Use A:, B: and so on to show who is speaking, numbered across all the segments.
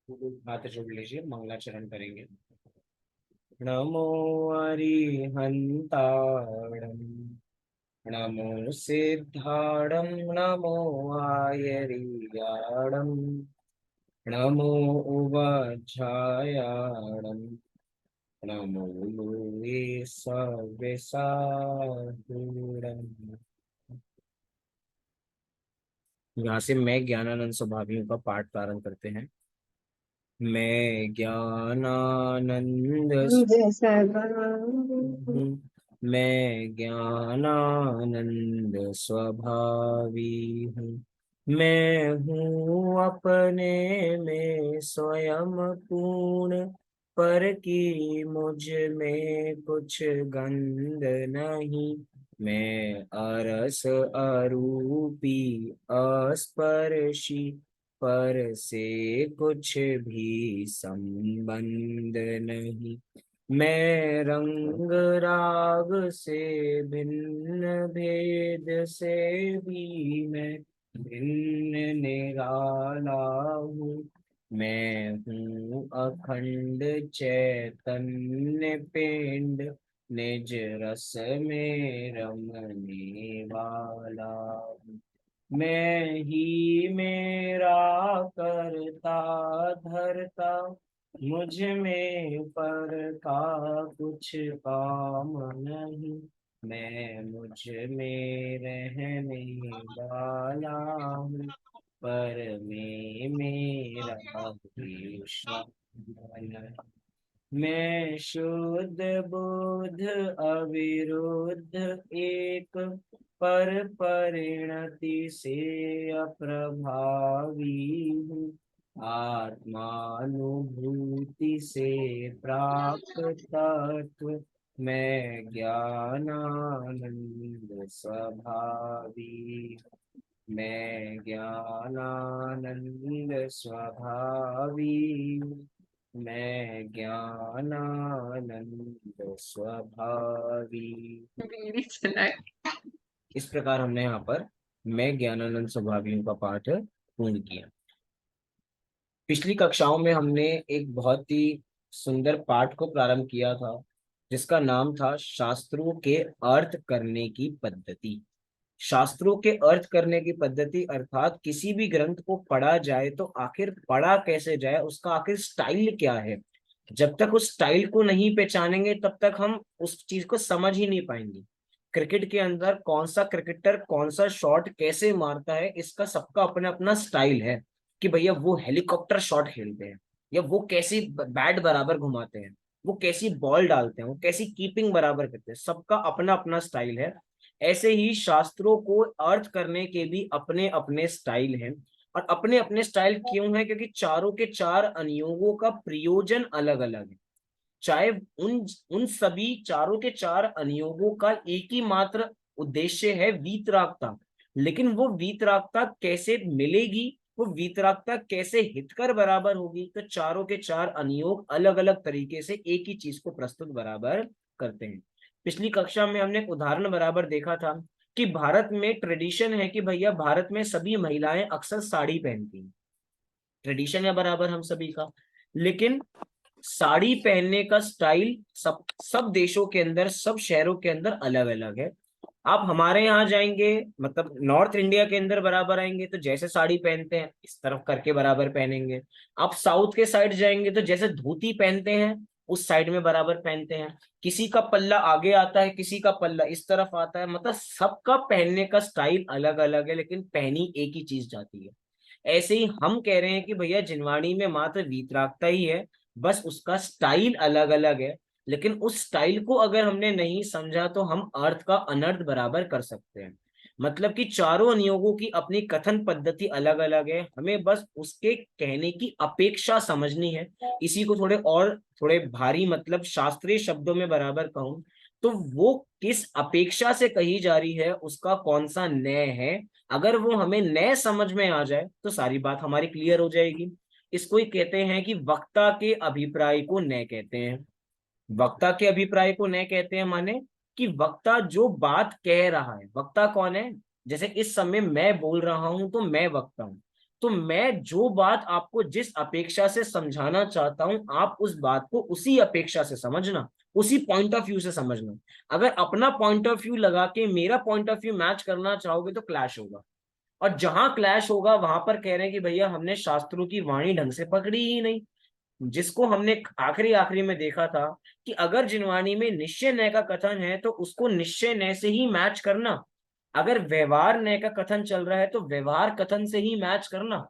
A: हाथ जोड़ लीजिए, मंगलाचरण करेंगे। नमो अरिहंताणं, नमो सिद्धाणं, नमो आयर्याणं, नमो उवज्झायाणं, नमो यूये सव्यसाधुरम्। यहाँ से मैं ज्ञानानंद स्वभावियों का पाठ प्रारंभ करते हैं। मैं ज्ञानानंद
B: जैसा
A: मैं ज्ञानानंद स्वभावी हूँ। मैं हूँ अपने में स्वयं पूर्ण, पर कि मुझ में कुछ गंध नहीं। मैं अरस अरूपी अस्पर्शी, पर से कुछ भी संबंध नहीं। मैं रंग राग से भिन्न, भेद से भी मैं भिन्न निराला हूँ। मैं हूँ अखंड चैतन्य पिंड, निज रस में रमने वाला हूँ। मैं ही मेरा करता धरता, मुझ में पर का कुछ काम नहीं। मैं मुझ में रहने वाला हूँ, पर में मेरा विश्वास। मैं शुद्ध बुद्ध अविरुद्ध एक, पर परिणति से अप्रभावी हूँ। आत्मानुभूति से प्राप्त तत्व, मैं ज्ञानानंद स्वभावी। मैं ज्ञानानंद स्वभावी, मैं ज्ञानानंद स्वभावी।
B: बीड़ी चलाए।
A: इस प्रकार हमने यहाँ पर मैं ज्ञानानंद स्वभावियों का पाठ पूर्ण किया। पिछली कक्षाओं में हमने एक बहुत ही सुंदर पाठ को प्रारंभ किया था, जिसका नाम था शास्त्रों के अर्थ करने की पद्धति। शास्त्रों के अर्थ करने की पद्धति अर्थात किसी भी ग्रंथ को पढ़ा जाए तो आखिर पढ़ा कैसे जाए, उसका आखिर स्टाइल क्या है। जब तक उस स्टाइल को नहीं पहचानेंगे तब तक हम उस चीज को समझ ही नहीं पाएंगे। क्रिकेट के अंदर कौन सा क्रिकेटर कौन सा शॉट कैसे मारता है, इसका सबका अपना अपना स्टाइल है। कि भैया वो हेलीकॉप्टर शॉट खेलते हैं, या वो कैसी बैट बराबर घुमाते हैं, वो कैसी बॉल डालते हैं, वो कैसी कीपिंग बराबर करते हैं, सबका अपना अपना स्टाइल है। ऐसे ही शास्त्रों को अर्थ करने के भी अपने अपने स्टाइल हैं। और अपने अपने स्टाइल क्यों है? क्योंकि चारों के चार अनुयोगों का प्रयोजन अलग अलग है। चाहे उन उन सभी चारों के चार अनुयोगों का एक ही मात्र उद्देश्य है, वीतरागता। लेकिन वो वीतरागता कैसे मिलेगी, वो वीतरागता कैसे हितकर बराबर होगी, तो चारों के चार अनुयोग अलग अलग तरीके से एक ही चीज को प्रस्तुत बराबर करते हैं। पिछली कक्षा में हमने एक उदाहरण बराबर देखा था कि भारत में ट्रेडिशन है कि भैया भारत में सभी महिलाएं अक्सर साड़ी पहनती हैं। ट्रेडिशन है बराबर हम सभी का। लेकिन साड़ी पहनने का स्टाइल सब सब देशों के अंदर, सब शहरों के अंदर अलग अलग है। आप हमारे यहाँ जाएंगे, मतलब नॉर्थ इंडिया के अंदर बराबर आएंगे तो जैसे साड़ी पहनते हैं इस तरफ करके बराबर पहनेंगे। आप साउथ के साइड जाएंगे तो जैसे धोती पहनते हैं उस साइड में बराबर पहनते हैं। किसी का पल्ला आगे आता है, किसी का पल्ला इस तरफ आता है, मतलब सबका पहनने का स्टाइल अलग अलग है, लेकिन पहनी एक ही चीज जाती है। ऐसे ही हम कह रहे हैं कि भैया जिनवाणी में मात्र वीतरागता ही है, बस उसका स्टाइल अलग अलग है। लेकिन उस स्टाइल को अगर हमने नहीं समझा तो हम अर्थ का अनर्थ बराबर कर सकते हैं। मतलब कि चारों नियोगों की अपनी कथन पद्धति अलग अलग है, हमें बस उसके कहने की अपेक्षा समझनी है। इसी को थोड़े भारी मतलब शास्त्रीय शब्दों में बराबर कहूं तो वो किस अपेक्षा से कही जा रही है, उसका कौन सा न्याय है। अगर वो हमें न्याय समझ में आ जाए तो सारी बात हमारी क्लियर हो जाएगी। इसको ही कहते हैं कि वक्ता के अभिप्राय को न्याय कहते हैं। वक्ता के अभिप्राय को न्याय कहते हैं माने कि वक्ता जो बात कह रहा है, वक्ता कौन है? जैसे इस समय मैं बोल रहा हूं तो मैं वक्ता हूं। तो मैं जो बात आपको जिस अपेक्षा से समझाना चाहता हूं, आप उस बात को उसी अपेक्षा से समझना, उसी पॉइंट ऑफ व्यू से समझना। अगर अपना पॉइंट ऑफ व्यू लगा के मेरा पॉइंट ऑफ व्यू मैच करना चाहोगे तो क्लैश होगा। और जहां क्लैश होगा वहां पर कह रहे हैं कि भैया हमने शास्त्रों की वाणी ढंग से पकड़ी ही नहीं। जिसको हमने आखिरी आखिरी में देखा था कि अगर जिनवाणी में निश्चय न्याय का कथन है तो उसको निश्चय न्याय से ही मैच करना। अगर व्यवहार न्याय का कथन चल रहा है तो व्यवहार कथन से ही मैच करना।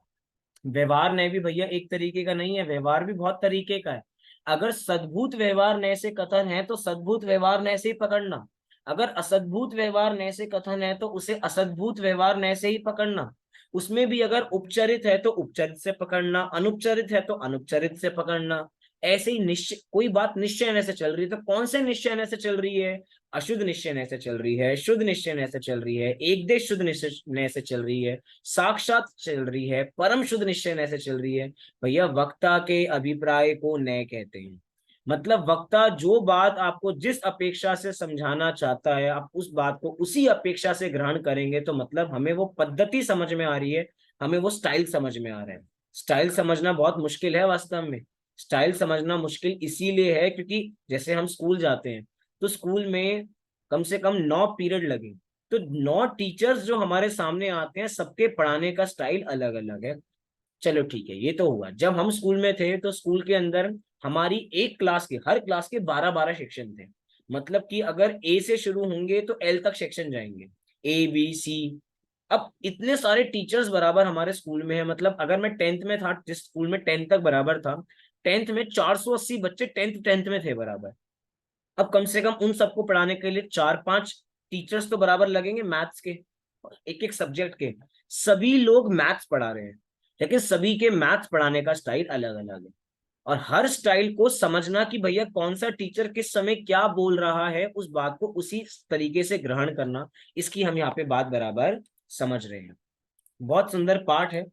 A: व्यवहार न्याय भी भैया एक तरीके का नहीं है, व्यवहार भी बहुत तरीके का है। अगर सद्भूत व्यवहार न्याय से कथन है तो सद्भूत व्यवहार न्याय से ही पकड़ना। अगर असद्भूत व्यवहार न्याय से कथन है तो उसे असद्भूत व्यवहार न्याय से ही पकड़ना। उसमें भी अगर उपचरित है तो उपचरित से पकड़ना, अनुपचरित है तो अनुपचरित से पकड़ना। ऐसे ही निश्चय, कोई बात निश्चय न्याय से चल रही है तो कौन से निश्चय न्याय से चल रही है? अशुद्ध निश्चय न्याय से चल रही है, शुद्ध निश्चय न्याय से चल रही है, एक देश शुद्ध निश्चय न्याय से चल रही है, साक्षात चल रही है, परम शुद्ध निश्चय न्याय से चल रही है। भैया वक्ता के अभिप्राय को न्याय कहते हैं। मतलब वक्ता जो बात आपको जिस अपेक्षा से समझाना चाहता है, आप उस बात को उसी अपेक्षा से ग्रहण करेंगे तो मतलब हमें वो पद्धति समझ में आ रही है, हमें वो स्टाइल समझ में आ रहा है। स्टाइल समझना बहुत मुश्किल है वास्तव में। स्टाइल समझना मुश्किल इसीलिए है क्योंकि जैसे हम स्कूल जाते हैं तो स्कूल में कम से कम 9 पीरियड लगे, तो 9 टीचर्स जो हमारे सामने आते हैं सबके पढ़ाने का स्टाइल अलग अलग है। चलो ठीक है, ये तो हुआ। जब हम स्कूल में थे तो स्कूल के अंदर हमारी एक क्लास के, हर क्लास के 12-12 सेक्शन थे। मतलब कि अगर ए से शुरू होंगे तो एल तक सेक्शन जाएंगे, A B C। अब इतने सारे टीचर्स बराबर हमारे स्कूल में है, मतलब अगर मैं टेंथ में था, जिस स्कूल में टेंथ तक बराबर था, टेंथ में 480 बच्चे टेंथ टेंथ में थे बराबर। अब कम से कम उन सबको पढ़ाने के लिए 4-5 टीचर्स तो बराबर लगेंगे मैथ्स के, एक एक सब्जेक्ट के। सभी लोग मैथ्स पढ़ा रहे हैं लेकिन सभी के मैथ्स पढ़ाने का स्टाइल अलग अलग है। और हर स्टाइल को समझना कि भैया कौन सा टीचर किस समय क्या बोल रहा है, उस बात को उसी तरीके से ग्रहण करना, इसकी हम यहाँ पे बात बराबर समझ रहे हैं। बहुत सुंदर पाठ है।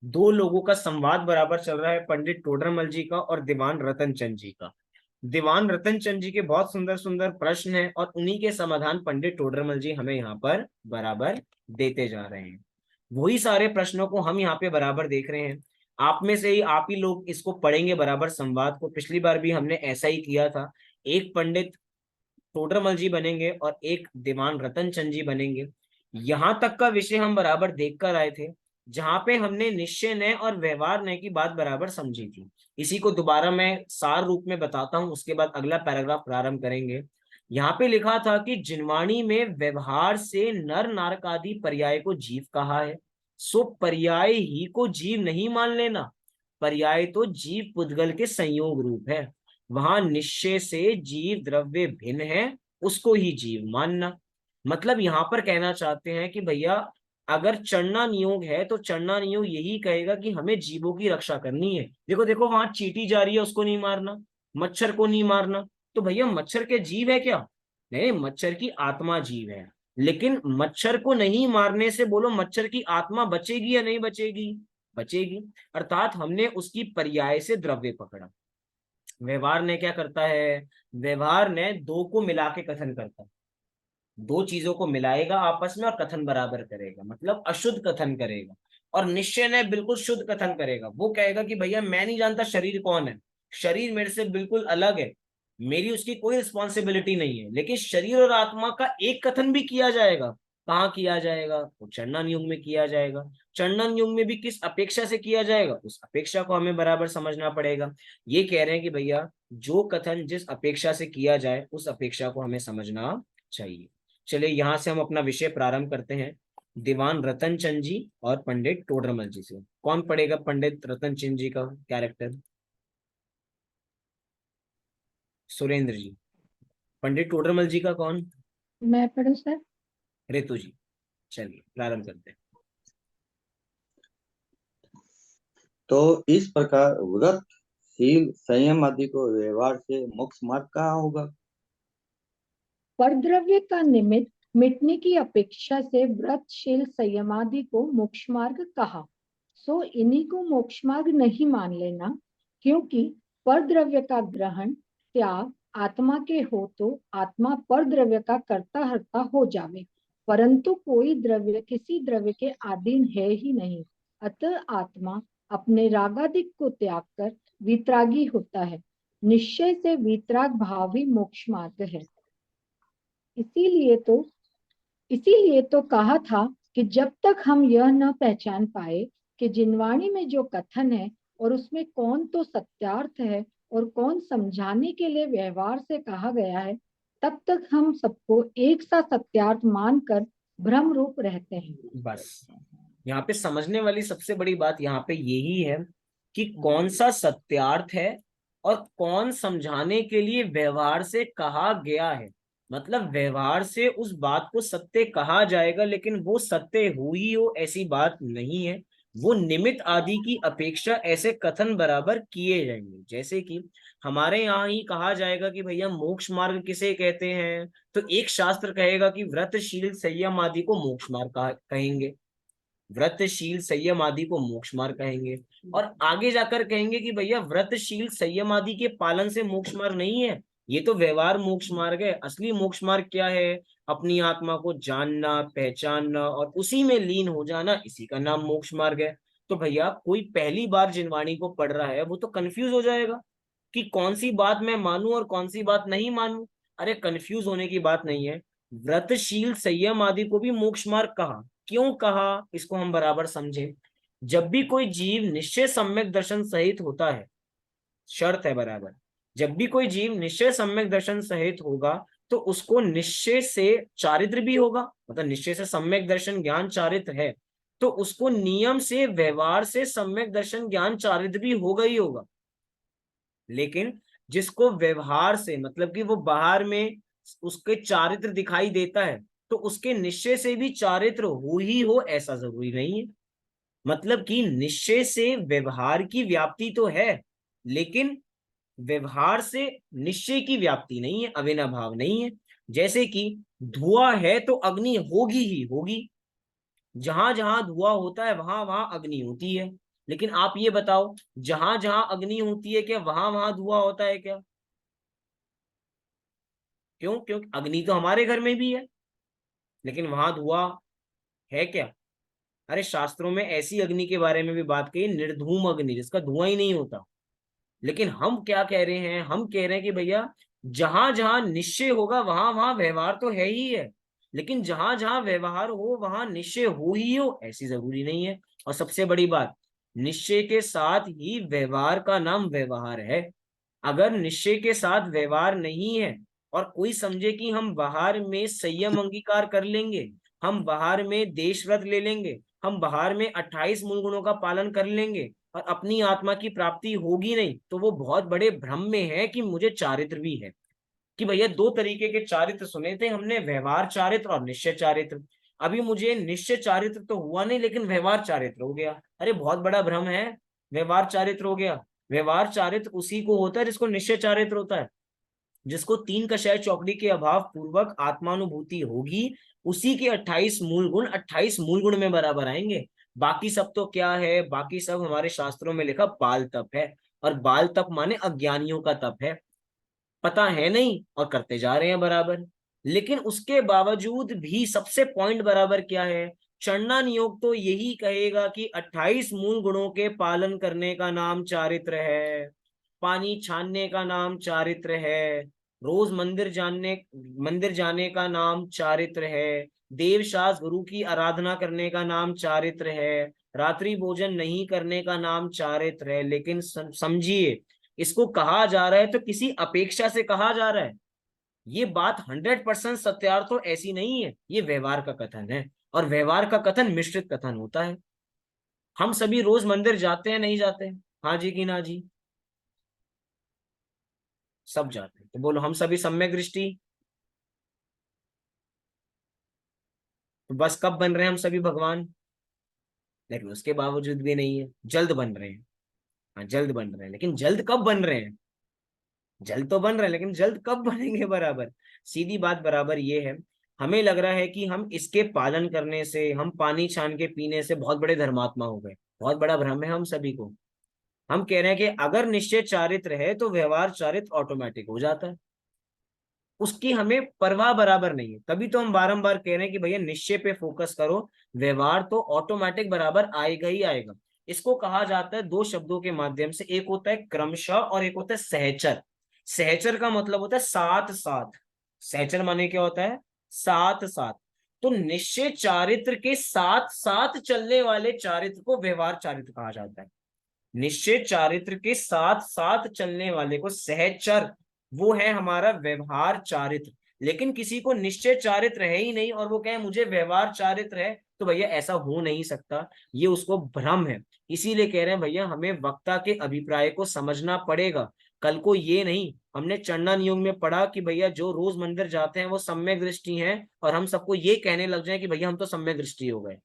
A: दो लोगों का संवाद बराबर चल रहा है, पंडित टोडरमल जी का और दीवान रतनचंद जी का। दीवान रतनचंद जी के बहुत सुंदर सुंदर प्रश्न हैं और उन्हीं के समाधान पंडित टोडरमल जी हमें यहाँ पर बराबर देते जा रहे हैं। वही सारे प्रश्नों को हम यहाँ पे बराबर देख रहे हैं। आप में से ही आप ही लोग इसको पढ़ेंगे बराबर संवाद को, पिछली बार भी हमने ऐसा ही किया था। एक पंडित टोडरमल जी बनेंगे और एक दीवान रतनचंद जी बनेंगे। यहां तक का विषय हम बराबर देख कर आए थे जहां पे हमने निश्चय न्याय और व्यवहार न्याय की बात बराबर समझी थी। इसी को दोबारा मैं सार रूप में बताता हूं, उसके बाद अगला पैराग्राफ प्रारंभ करेंगे। यहाँ पे लिखा था कि जिनवाणी में व्यवहार से नर नारक आदि पर्याय को जीव कहा है, सो पर्याय ही को जीव नहीं मान लेना। पर्याय तो जीव पुद्गल के संयोग रूप है। वहां निश्चय से जीव द्रव्य भिन्न है, उसको ही जीव मानना। मतलब यहां पर कहना चाहते हैं कि भैया अगर चढ़ना नियोग है तो चढ़ना नियोग यही कहेगा कि हमें जीवों की रक्षा करनी है। देखो देखो वहां चींटी जा रही है, उसको नहीं मारना, मच्छर को नहीं मारना। तो भैया मच्छर के जीव है क्या? नहीं, मच्छर की आत्मा जीव है। लेकिन मच्छर को नहीं मारने से बोलो मच्छर की आत्मा बचेगी या नहीं बचेगी? बचेगी। अर्थात हमने उसकी पर्याय से द्रव्य पकड़ा। व्यवहार ने क्या करता है? व्यवहार ने दो को मिला के कथन करता है, दो चीजों को मिलाएगा आपस में और कथन बराबर करेगा, मतलब अशुद्ध कथन करेगा। और निश्चय ने बिल्कुल शुद्ध कथन करेगा, वो कहेगा कि भैया मैं नहीं जानता शरीर कौन है, शरीर मेरे से बिल्कुल अलग है, मेरी उसकी कोई रिस्पॉन्सिबिलिटी नहीं है। लेकिन शरीर और आत्मा का एक कथन भी किया जाएगा। कहाँ किया जाएगा? वो चंडन युग में किया जाएगा। चंडन युग में भी किस अपेक्षा से किया जाएगा, उस अपेक्षा को हमें बराबर समझना पड़ेगा। ये कह रहे हैं कि भैया जो कथन जिस अपेक्षा से किया जाए उस अपेक्षा को हमें समझना चाहिए। चलिए यहां से हम अपना विषय प्रारंभ करते हैं। दीवान रतनचंद जी और पंडित टोडरमल जी से कौन पढ़ेगा पंडित रतनचंद जी का कैरेक्टर? सुरेंद्र जी। पंडित टोडरमल जी का कौन?
B: मैं पढ़ूं सर?
A: रितु जी। चलिए प्रारंभ करते हैं।
C: तो इस प्रकार व्रत, शील, संयम आदि को व्यवहार से मोक्ष मार्ग कहा होगा।
B: परद्रव्य का निमित्त मिटने की अपेक्षा से व्रतशील संयमादि को मोक्ष मार्ग कहा। सो इन्हीं को मोक्ष मार्ग नहीं मान लेना, क्योंकि परद्रव्य का ग्रहण त्याग आत्मा के हो तो आत्मा परद्रव्य का कर्ता हर्ता हो जावे, परंतु कोई द्रव्य किसी द्रव्य के अधीन है ही नहीं। अतः आत्मा अपने रागादिक को त्याग कर वितरागी होता है। निश्चय से वितराग भाव ही मोक्ष मार्ग है। इसीलिए तो कहा था कि जब तक हम यह न पहचान पाए कि जिनवाणी में जो कथन है और उसमें कौन तो सत्यार्थ है और कौन समझाने के लिए व्यवहार से कहा गया है, तब तक हम सबको एक सा सत्यार्थ मानकर भ्रम रूप रहते हैं।
A: बस यहाँ पे समझने वाली सबसे बड़ी बात यहाँ पे यही है कि कौन सा सत्यार्थ है और कौन समझाने के लिए व्यवहार से कहा गया है। मतलब व्यवहार से उस बात को सत्य कहा जाएगा, लेकिन वो सत्य हुई हो ऐसी बात नहीं है। वो निमित्त आदि की अपेक्षा ऐसे कथन बराबर किए जाएंगे। जैसे कि हमारे यहाँ ही कहा जाएगा कि भैया मोक्ष मार्ग किसे कहते हैं, तो एक शास्त्र कहेगा कि व्रतशील संयम आदि को मोक्ष मार्ग कहेंगे, व्रतशील संयम आदि को मोक्ष मार्ग कहेंगे। और आगे जाकर कहेंगे कि भैया व्रतशील संयम आदि के पालन से मोक्ष मार्ग नहीं है, ये तो व्यवहार मोक्ष मार्ग है। असली मोक्ष मार्ग क्या है? अपनी आत्मा को जानना, पहचानना और उसी में लीन हो जाना, इसी का नाम मोक्ष मार्ग है। तो भैया कोई पहली बार जिनवाणी को पढ़ रहा है वो तो कंफ्यूज हो जाएगा कि कौन सी बात मैं मानूं और कौन सी बात नहीं मानूं। अरे कंफ्यूज होने की बात नहीं है। व्रतशील संयम आदि को भी मोक्ष मार्ग कहा, क्यों कहा इसको हम बराबर समझे। जब भी कोई जीव निश्चय सम्यक दर्शन सहित होता है, शर्त है बराबर, जब भी कोई जीव निश्चय सम्यक दर्शन सहित होगा तो उसको निश्चय से चारित्र भी होगा। मतलब निश्चय से सम्यक दर्शन ज्ञान चारित्र है तो उसको नियम से व्यवहार से सम्यक दर्शन ज्ञान चारित्र भी होगा ही होगा। लेकिन जिसको व्यवहार से मतलब कि वो बाहर में उसके चारित्र दिखाई देता है तो उसके निश्चय से भी चारित्र हो ही हो ऐसा जरूरी नहीं है। मतलब कि निश्चय से व्यवहार की व्याप्ति तो है, लेकिन व्यवहार से निश्चय की व्याप्ति नहीं है, अविनाभाव नहीं है। जैसे कि धुआं है तो अग्नि होगी ही होगी, जहां जहां धुआं होता है वहां वहां अग्नि होती है। लेकिन आप ये बताओ, जहां जहां अग्नि होती है क्या वहां वहां धुआं होता है क्या? क्यों? क्योंकि अग्नि तो हमारे घर में भी है, लेकिन वहां धुआं है क्या? अरे शास्त्रों में ऐसी अग्नि के बारे में भी बात कही, निर्धूम अग्नि, जिसका धुआं ही नहीं होता। लेकिन हम क्या कह रहे हैं? हम कह रहे हैं कि भैया जहां जहां निश्चय होगा वहां वहां व्यवहार तो है ही है, लेकिन जहां जहां व्यवहार हो वहां निश्चय हो ही हो ऐसी जरूरी नहीं है। और सबसे बड़ी बात, निश्चय के साथ ही व्यवहार का नाम व्यवहार है। अगर निश्चय के साथ व्यवहार नहीं है और कोई समझे कि हम बाहर में संयम अंगीकार कर लेंगे, हम बाहर में देश व्रत ले लेंगे, हम बाहर में 28 मूल गुणों का पालन कर लेंगे और अपनी आत्मा की प्राप्ति होगी नहीं, तो वो बहुत बड़े भ्रम में है कि मुझे चारित्र भी है। कि भैया दो तरीके के चारित्र सुने थे हमने, व्यवहार चारित्र और निश्चय चारित्र। अभी मुझे निश्चय चारित्र तो हुआ नहीं लेकिन व्यवहार चारित्र हो गया। अरे बहुत बड़ा भ्रम है, व्यवहार चारित्र हो गया। व्यवहार चारित्र उसी को होता है जिसको निश्चय चारित्र होता है। जिसको तीन कषाय चौकड़ी के अभाव पूर्वक आत्मानुभूति होगी, उसी के 28 मूल गुण 28 मूल गुण में बराबर आएंगे। बाकी सब तो क्या है? बाकी सब हमारे शास्त्रों में लिखा बाल तप है, और बाल तप माने अज्ञानियों का तप है। पता है नहीं और करते जा रहे हैं बराबर। लेकिन उसके बावजूद भी सबसे पॉइंट बराबर क्या है? चरना नियोग तो यही कहेगा कि 28 मूल गुणों के पालन करने का नाम चारित्र है, पानी छानने का नाम चारित्र है, रोज मंदिर जाने का नाम चारित्र है, देव शास्त्र गुरु की आराधना करने का नाम चारित्र है, रात्रि भोजन नहीं करने का नाम चारित्र है। लेकिन समझिए, इसको कहा जा रहा है तो किसी अपेक्षा से कहा जा रहा है। ये बात 100% सत्यार्थ हो ऐसी नहीं है, ये व्यवहार का कथन है। और व्यवहार का कथन मिश्रित कथन होता है। हम सभी रोज मंदिर जाते हैं नहीं जाते हैं? हाँ जी कि ना जी? सब जाते हैं। तो बोलो हम सभी सम्यक दृष्टि, तो बस कब बन रहे हैं हम सभी भगवान? लेकिन उसके बावजूद भी नहीं है, जल्द बन रहे हैं। हाँ जल्द बन रहे हैं, लेकिन जल्द कब बन रहे हैं? जल्द तो बन रहे हैं लेकिन जल्द कब बनेंगे बराबर? सीधी बात बराबर ये है, हमें लग रहा है कि हम इसके पालन करने से, हम पानी छान के पीने से बहुत बड़े धर्मात्मा हो गए। बहुत बड़ा भ्रम है हम सभी को। हम कह रहे हैं कि अगर निश्चय चारित्र है तो व्यवहार चारित्र ऑटोमेटिक हो जाता है। उसकी हमें परवाह बराबर नहीं है। तभी तो हम बारंबार कह रहे हैं कि भैया निश्चय पे फोकस करो, व्यवहार तो ऑटोमेटिक बराबर आएगा ही आएगा। इसको कहा जाता है दो शब्दों के माध्यम से, एक होता है क्रमशः और एक होता है सहचर। सहचर का मतलब होता है साथ साथ, सहचर माने क्या होता है, साथ साथ। तो निश्चय चारित्र के साथ साथ चलने वाले चारित्र को व्यवहार चारित्र कहा जाता है। निश्चय चारित्र के साथ साथ चलने वाले को सहचर, वो है हमारा व्यवहार चारित्र। लेकिन किसी को निश्चय चारित्र है ही नहीं और वो कहे मुझे व्यवहार चारित्र है, तो भैया ऐसा हो नहीं सकता, ये उसको भ्रम है। इसीलिए कह रहे हैं भैया हमें वक्ता के अभिप्राय को समझना पड़ेगा। कल को ये नहीं, हमने चंडा नियोग में पढ़ा कि भैया जो रोज मंदिर जाते हैं वो सम्यक दृष्टि हैं, और हम सबको ये कहने लग जाए कि भैया हम तो सम्यक दृष्टि हो गए।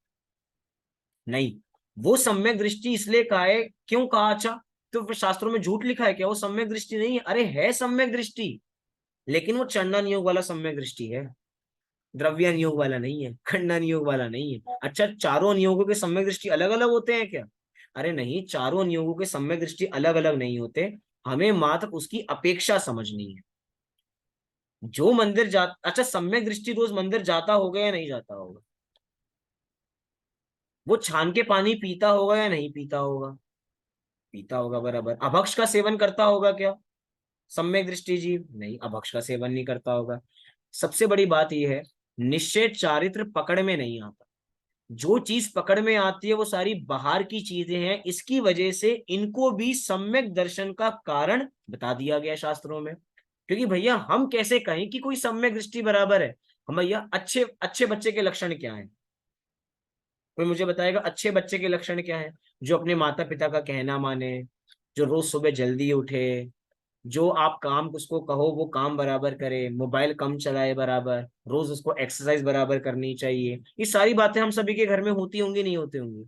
A: नहीं, वो सम्यक दृष्टि इसलिए कहा है, क्यों कहा? अच्छा, तो फिर शास्त्रों में झूठ लिखा है क्या? वो सम्यक दृष्टि नहीं है? अरे है सम्यक दृष्टि, लेकिन वो चंडा नियोग वाला सम्यक दृष्टि है, द्रव्य नियोग वाला नहीं है, खंडा नियोग वाला नहीं है। अच्छा, चारों नियोगों के सम्यक दृष्टि अलग अलग होते हैं क्या? अरे नहीं, चारों नियोगों के सम्यक दृष्टि अलग अलग नहीं होते। हमें मात्र उसकी अपेक्षा समझनी है। जो मंदिर जा, अच्छा सम्यक दृष्टि रोज मंदिर जाता होगा या नहीं जाता होगा? वो छान के पानी पीता होगा या नहीं पीता होगा? पीता होगा बराबर। अभक्ष का सेवन करता होगा क्या सम्यक दृष्टि जीव? नहीं, अभक्ष का सेवन नहीं करता होगा। सबसे बड़ी बात यह है, निश्चय चारित्र पकड़ में नहीं आता। जो चीज पकड़ में आती है वो सारी बाहर की चीजें हैं, इसकी वजह से इनको भी सम्यक दर्शन का कारण बता दिया गया शास्त्रों में। क्योंकि भैया हम कैसे कहें कि कोई सम्यक दृष्टि बराबर है? हम भैया अच्छे अच्छे बच्चे के लक्षण क्या है? कोई मुझे बताएगा अच्छे बच्चे के लक्षण क्या है? जो अपने माता पिता का कहना माने, जो रोज सुबह जल्दी उठे, जो आप काम उसको कहो वो काम बराबर करे, मोबाइल कम चलाए बराबर, रोज उसको एक्सरसाइज बराबर करनी चाहिए। ये सारी बातें हम सभी के घर में होती होंगी नहीं होती होंगी?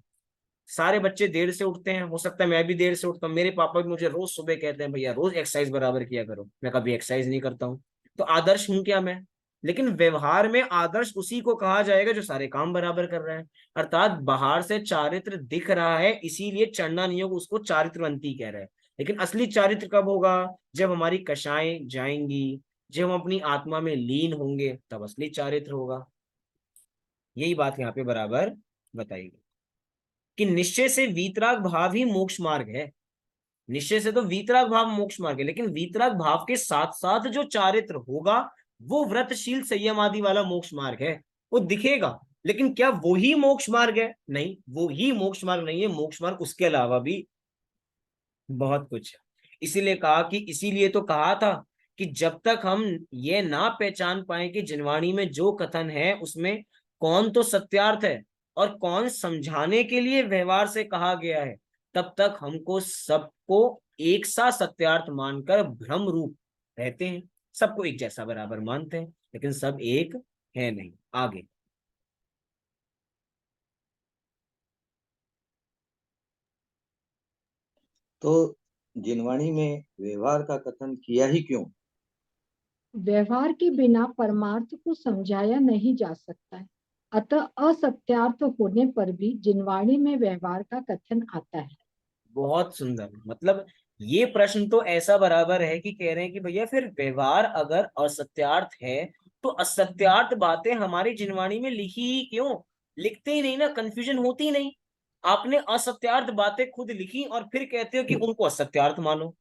A: सारे बच्चे देर से उठते हैं, हो सकता है मैं भी देर से उठता हूँ। मेरे पापा भी मुझे रोज सुबह कहते हैं भैया रोज एक्सरसाइज बराबर किया करो, मैं कभी एक्सरसाइज नहीं करता हूँ। तो आदर्श हूं क्या मैं? लेकिन व्यवहार में आदर्श उसी को कहा जाएगा जो सारे काम बराबर कर रहा है। अर्थात बाहर से चारित्र दिख रहा है, इसीलिए चंडा नियोग उसको चारित्रवंती कह रहा है। लेकिन असली चारित्र कब होगा? जब हमारी कषाएं जाएंगी, जब हम अपनी आत्मा में लीन होंगे, तब असली चारित्र होगा। यही बात यहाँ पे बराबर बताई गई कि निश्चय से वीतराग भाव ही मोक्ष मार्ग है। निश्चय से तो वीतराग भाव मोक्ष मार्ग है, लेकिन वीतराग भाव के साथ साथ जो चारित्र होगा वो व्रतशील संयम आदि वाला मोक्ष मार्ग है। वो दिखेगा, लेकिन क्या वो ही मोक्ष मार्ग है? नहीं, वो ही मोक्ष मार्ग नहीं है। मोक्ष मार्ग उसके अलावा भी बहुत कुछ है। इसीलिए कहा कि, इसीलिए तो कहा था कि जब तक हम ये ना पहचान पाए कि जिनवाणी में जो कथन है उसमें कौन तो सत्यार्थ है और कौन समझाने के लिए व्यवहार से कहा गया है, तब तक हमको सबको एक सा सत्यार्थ मानकर भ्रम रूप रहते हैं। सबको एक जैसा बराबर मानते हैं, लेकिन सब एक है नहीं। आगे
C: तो जिनवाणी में व्यवहार का कथन किया ही क्यों?
B: व्यवहार के बिना परमार्थ को समझाया नहीं जा सकता है, अतः असत्यार्थ होने पर भी जिनवाणी में व्यवहार का कथन आता है।
A: बहुत सुंदर। मतलब ये प्रश्न तो ऐसा बराबर है कि कह रहे हैं कि भैया फिर व्यवहार अगर असत्यार्थ है तो असत्यार्थ बातें हमारी जिनवाणी में लिखी ही क्यों? लिखते ही नहीं ना, कंफ्यूजन होती ही नहीं। आपने असत्यार्थ बातें खुद लिखी और फिर कहते हो कि उनको असत्यार्थ मानो।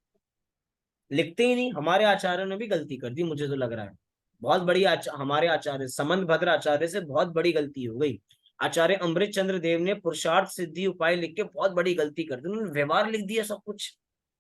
A: लिखते ही नहीं। हमारे आचार्यों ने भी गलती कर दी, मुझे तो लग रहा है बहुत बड़ी। हमारे आचार्य समंत भद्र आचार्य से बहुत बड़ी गलती हो गई। आचार्य अमृत चंद्र देव ने पुरुषार्थ सिद्धि उपाय लिख के बहुत बड़ी गलती कर दी। उन्होंने व्यवहार लिख दिया सब कुछ,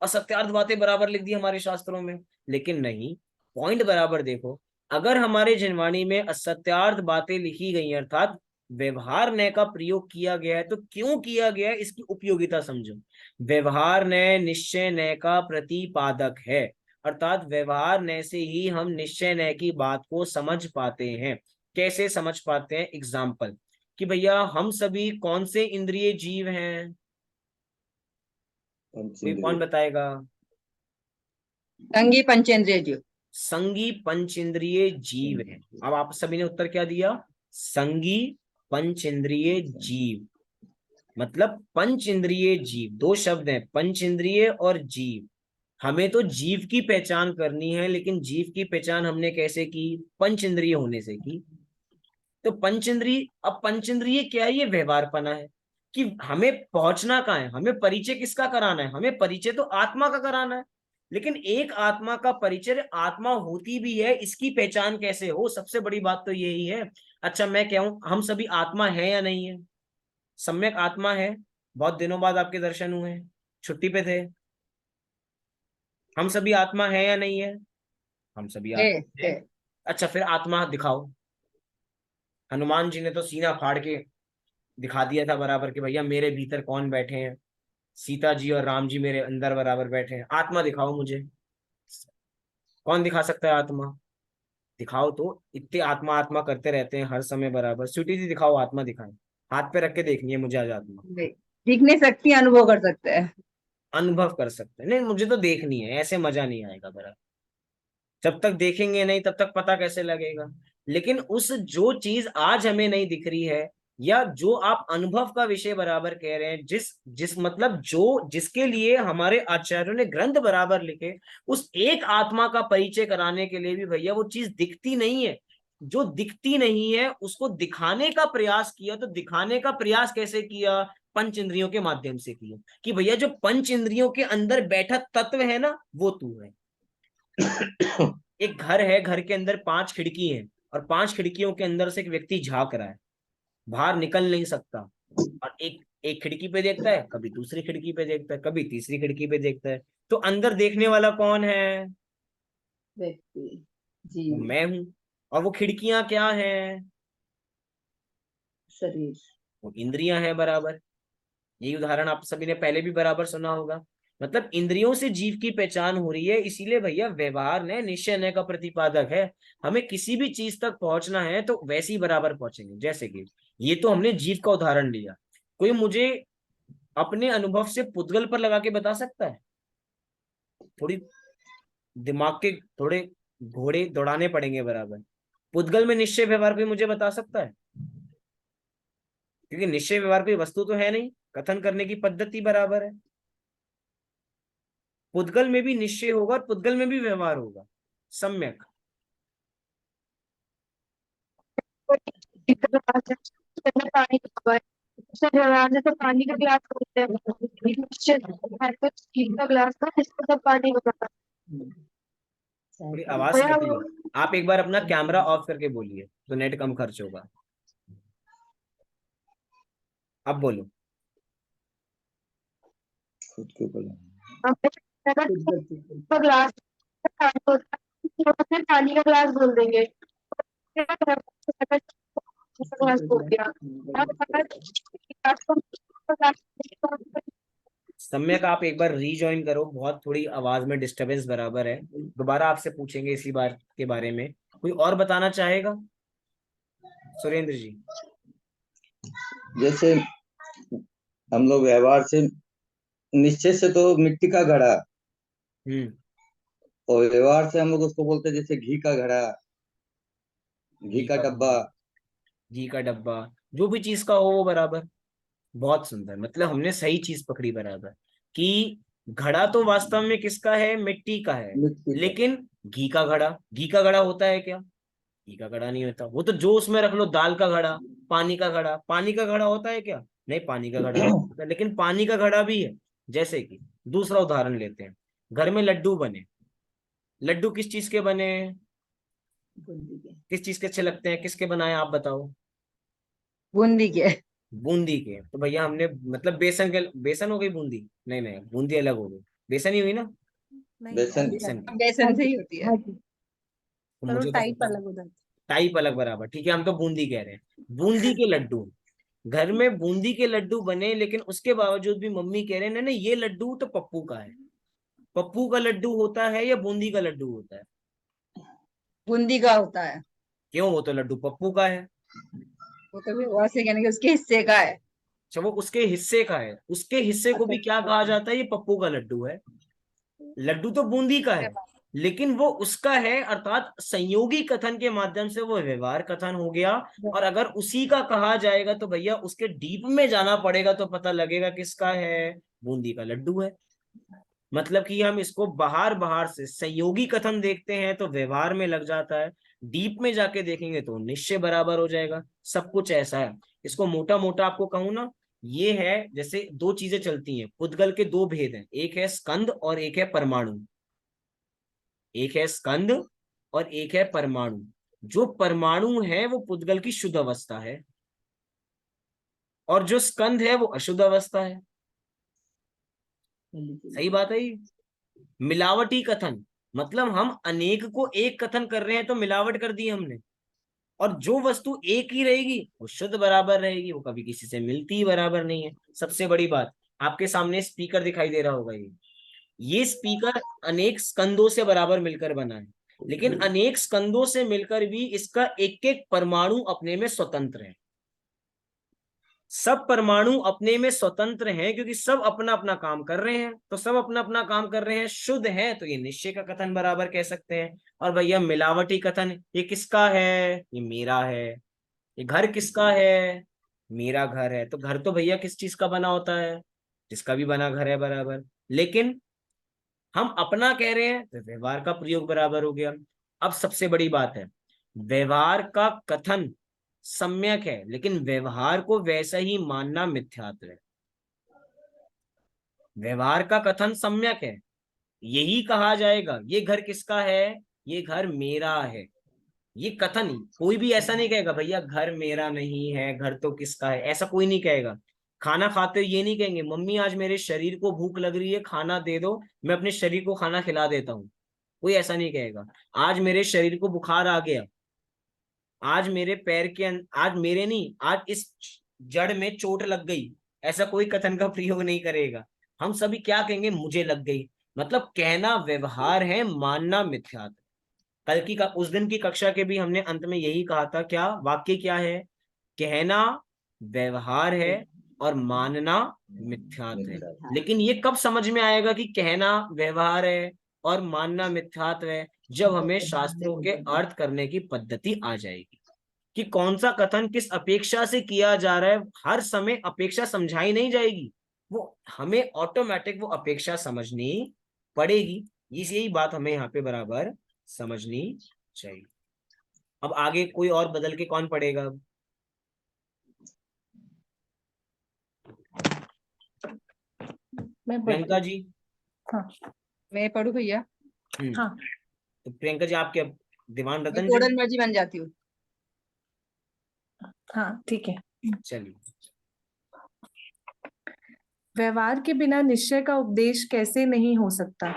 A: असत्यार्थ बातें बराबर लिख दी हमारे शास्त्रों में। लेकिन नहीं, पॉइंट बराबर देखो। अगर हमारे जिनवाणी में असत्यार्थ बातें लिखी गई अर्थात व्यवहार नय का प्रयोग किया गया है, तो क्यों किया गया है इसकी उपयोगिता समझो। व्यवहार नय निश्चय नय का प्रतिपादक है, अर्थात व्यवहार नय से ही हम निश्चय नय की बात को समझ पाते हैं। कैसे समझ पाते हैं? एग्जाम्पल कि भैया हम सभी कौन से इंद्रिय जीव हैं? कोई कौन
C: पंचेंद्रिय।
A: बताएगा?
D: संगी पंचेंद्रिय जीव।
A: संगी पंचेंद्रिय जीव है। अब आप सभी ने उत्तर क्या दिया? संगी पंचेंद्रिय जीव। मतलब पंच इंद्रिय जीव, दो शब्द हैं, पंच इंद्रिय और जीव। हमें तो जीव की पहचान करनी है, लेकिन जीव की पहचान हमने कैसे की? पंच इंद्रिय होने से की। तो पंचेंद्रिय, अब पंचेंद्रिय क्या है? ये व्यवहारपना है कि हमें पहुंचना कहाँ है, हमें परिचय किसका कराना है? हमें परिचय तो आत्मा का कराना है। लेकिन एक आत्मा का परिचय आत्मा होती भी है, इसकी पहचान कैसे हो? सबसे बड़ी बात तो यही है। अच्छा मैं कहूं, हम सभी आत्मा है या नहीं है? सम्यक आत्मा है। बहुत दिनों बाद आपके दर्शन हुए, छुट्टी पे थे। हम सभी आत्मा है या नहीं है? हम सभी
D: है
A: आत्मा है।
D: है
A: अच्छा फिर आत्मा दिखाओ। हनुमान जी ने तो सीना फाड़ के दिखा दिया था बराबर कि भैया मेरे भीतर कौन बैठे हैं। सीता जी और राम जी मेरे अंदर बराबर बैठे हैं। आत्मा दिखाओ मुझे। कौन दिखा सकता है आत्मा? दिखाओ तो। इतने आत्मा आत्मा करते रहते हैं हर समय बराबर। स्वीटी जी दिखाओ, आत्मा दिखाएं। हाथ पे रख के देखनी है मुझे आज आत्मा।
D: दिख नहीं सकती, अनुभव कर सकते हैं।
A: अनुभव कर सकते हैं? नहीं, मुझे तो देखनी है, ऐसे मजा नहीं आएगा बराबर। जब तक देखेंगे नहीं तब तक पता कैसे लगेगा? लेकिन उस जो चीज आज हमें नहीं दिख रही है, या जो आप अनुभव का विषय बराबर कह रहे हैं, जिस जिस मतलब जो जिसके लिए हमारे आचार्यों ने ग्रंथ बराबर लिखे, उस एक आत्मा का परिचय कराने के लिए भी भैया वो चीज दिखती नहीं है। जो दिखती नहीं है उसको दिखाने का प्रयास किया। तो दिखाने का प्रयास कैसे किया? पंच इंद्रियों के माध्यम से किया कि भैया जो पंच इंद्रियों के अंदर बैठा तत्व है ना, वो तू है। एक घर है, घर के अंदर 5 खिड़की हैं, और 5 खिड़कियों के अंदर से एक व्यक्ति झांक रहा है, बाहर निकल नहीं सकता। और एक एक खिड़की पे देखता है, कभी दूसरी खिड़की पे देखता है, कभी तीसरी खिड़की पे देखता है। तो अंदर देखने वाला कौन है?
D: व्यक्ति जी,
A: वो मैं हूं। और वो खिड़कियां क्या हैं?
D: शरीर।
A: वो इंद्रियां हैं बराबर। यही उदाहरण आप सभी ने पहले भी बराबर सुना होगा। मतलब इंद्रियों से जीव की पहचान हो रही है। इसीलिए भैया व्यवहार ने निश्चय न का प्रतिपादक है। हमें किसी भी चीज तक पहुंचना है तो वैसे ही बराबर पहुंचेंगे। जैसे कि ये तो हमने जीव का उदाहरण लिया। कोई मुझे अपने अनुभव से पुद्गल पर लगा के बता सकता है? थोड़ी दिमाग के थोड़े घोड़े दौड़ाने पड़ेंगे बराबर। पुद्गल में निश्चय व्यवहार कोई मुझे बता सकता है? क्योंकि निश्चय व्यवहार कोई वस्तु तो है नहीं, कथन करने की पद्धति बराबर है। पुद्गल में भी निश्चय होगा और पुद्गल में भी व्यवहार होगा। सम्यक।
E: पानी उससे व्यवहार जैसे पानी का गिलास बोलते हैं, निश्चित है तो स्टील का गिलास था जिसको सब पानी बता।
A: थोड़ी आवाज कट रही है। आप एक बार अपना कैमरा ऑफ करके बोलिए तो नेट कम खर्च होगा। अब बोलो।
C: खुद के ऊपर
E: ग्लास पानी का गिलास बोल देंगे, ग्लास बोल दिया।
A: सम्यक आप एक बार रीजॉइन करो, बहुत थोड़ी आवाज में डिस्टरबेंस बराबर है। दोबारा आपसे पूछेंगे इसी बार के बारे में। कोई और बताना चाहेगा? सुरेंद्र जी।
C: जैसे हम लोग व्यवहार से, निश्चय से तो मिट्टी का घड़ा, और व्यवहार से हम लोग उसको बोलते हैं जैसे घी का घड़ा, घी का डब्बा।
A: घी का डब्बा, जो भी चीज का हो वो बराबर। बहुत सुंदर, मतलब हमने सही चीज पकड़ी बराबर कि घड़ा तो वास्तव में किसका है? मिट्टी का है।
C: मिट्टी का।
A: लेकिन घी का घड़ा, घी का घड़ा होता है क्या? घी का घड़ा नहीं होता। वो तो जो उसमें रख लो, दाल का घड़ा, पानी का घड़ा। पानी का घड़ा होता है क्या? नहीं, पानी का घड़ा नहीं होता। लेकिन पानी का घड़ा भी है। जैसे कि दूसरा उदाहरण लेते हैं। घर में लड्डू बने। लड्डू किस चीज के बने?
D: बूंदी के।
A: किस चीज के अच्छे लगते हैं? किसके बनाए आप बताओ?
D: बूंदी के।
A: बूंदी के। तो भैया हमने मतलब बेसन के, बेसन हो गई बूंदी? नहीं नहीं, बूंदी अलग हो गई। बेसन ही हुई ना?
C: बेसन।
A: बेसन की।
D: बेसन से ही होती है।
A: तो
F: चलो
A: मुझे तो
F: टाइप
A: पता,
F: अलग हो जाती
A: टाइप अलग बराबर। ठीक है, हम तो बूंदी कह रहे हैं। बूंदी के लड्डू। घर में बूंदी के लड्डू बने, लेकिन उसके बावजूद भी मम्मी कह रहे हैं नहीं ये लड्डू तो पप्पू का है। पप्पू का लड्डू होता है या बूंदी का लड्डू होता है?
D: बूंदी का होता है।
A: क्यों? वो तो लड्डू पप्पू का है।
D: वो तो व्यवहार से कहने के उसके हिस्से का है।
A: अच्छा, वो उसके हिस्से का है। उसके हिस्से को भी क्या कहा जाता है? ये पप्पू का लड्डू है। लड्डू तो बूंदी का है, लेकिन वो उसका है, अर्थात संयोगी कथन के माध्यम से वो व्यवहार कथन हो गया। और अगर उसी का कहा जाएगा तो भैया उसके डीप में जाना पड़ेगा तो पता लगेगा किसका है? बूंदी का लड्डू है। मतलब कि हम इसको बाहर बाहर से संयोगी कथन देखते हैं तो व्यवहार में लग जाता है, डीप में जाके देखेंगे तो निश्चय बराबर हो जाएगा। सब कुछ ऐसा है। इसको मोटा मोटा आपको कहूं ना, ये है जैसे दो चीजें चलती हैं, पुद्गल के दो भेद हैं, एक है स्कंद और एक है परमाणु। एक है स्कंद और एक है परमाणु। जो परमाणु है वो पुद्गल की शुद्ध अवस्था है, और जो स्कंद है वो अशुद्ध अवस्था है। सही बात है ये। मिलावटी कथन, मतलब हम अनेक को एक कथन कर रहे हैं तो मिलावट कर दी हमने। और जो वस्तु एक ही रहेगी वो शुद्ध बराबर रहेगी, वो कभी किसी से मिलती ही बराबर नहीं है। सबसे बड़ी बात, आपके सामने स्पीकर दिखाई दे रहा होगा, ये स्पीकर अनेक स्कंदों से बराबर मिलकर बना है, लेकिन अनेक स्कंदों से मिलकर भी इसका एक एक परमाणु अपने में स्वतंत्र है। सब परमाणु अपने में स्वतंत्र हैं क्योंकि सब अपना अपना काम कर रहे हैं। तो सब अपना अपना काम कर रहे हैं, शुद्ध है, तो ये निश्चय का कथन बराबर कह सकते हैं। और भैया मिलावटी कथन, ये किसका है? ये मेरा है। ये घर किसका है? मेरा घर है। तो घर तो भैया किस चीज का बना होता है? जिसका भी बना घर है बराबर। लेकिन हम अपना कह रहे हैं तो व्यवहार का प्रयोग बराबर हो गया। अब सबसे बड़ी बात है, व्यवहार का कथन सम्यक है लेकिन व्यवहार को वैसा ही मानना मिथ्यात्व है। व्यवहार का कथन सम्यक है, यही कहा जाएगा ये घर किसका है, ये घर मेरा है। ये कथन ही, कोई भी ऐसा नहीं कहेगा भैया घर मेरा नहीं है, घर तो किसका है, ऐसा कोई नहीं कहेगा। खाना खाते हुए ये नहीं कहेंगे मम्मी आज मेरे शरीर को भूख लग रही है, खाना दे दो, मैं अपने शरीर को खाना खिला देता हूँ। कोई ऐसा नहीं कहेगा। आज मेरे शरीर को बुखार आ गया, आज मेरे पैर के आज मेरे नहीं, आज इस जड़ में चोट लग गई, ऐसा कोई कथन का प्रयोग नहीं करेगा। हम सभी क्या कहेंगे? मुझे लग गई। मतलब कहना व्यवहार है, मानना मिथ्यात्व। कल की का उस दिन की कक्षा के भी हमने अंत में यही कहा था। क्या वाक्य क्या है? कहना व्यवहार है और मानना मिथ्यात्व है। लेकिन ये कब समझ में आएगा कि कहना व्यवहार है और मानना मिथ्यात्व है? जब हमें शास्त्रों के अर्थ करने की पद्धति आ जाएगी कि कौन सा कथन किस अपेक्षा से किया जा रहा है। हर समय अपेक्षा समझाई नहीं जाएगी, वो हमें ऑटोमेटिक वो अपेक्षा समझनी पड़ेगी। यही बात हमें यहाँ पे बराबर समझनी चाहिए। अब आगे कोई और बदल के कौन पढ़ेगा?
E: मैं
A: प्रियंका जी।
E: हाँ
D: मैं पढ़ू भैया?
E: हाँ
A: तो प्रियंका जी आपके दीवान
D: मैं
A: रतन
D: कोडल
A: जी।
D: मर्जी बन जाती हूँ।
E: हाँ ठीक है।
A: चलिए।
E: व्यवहार के बिना निश्चय का उपदेश कैसे नहीं हो सकता?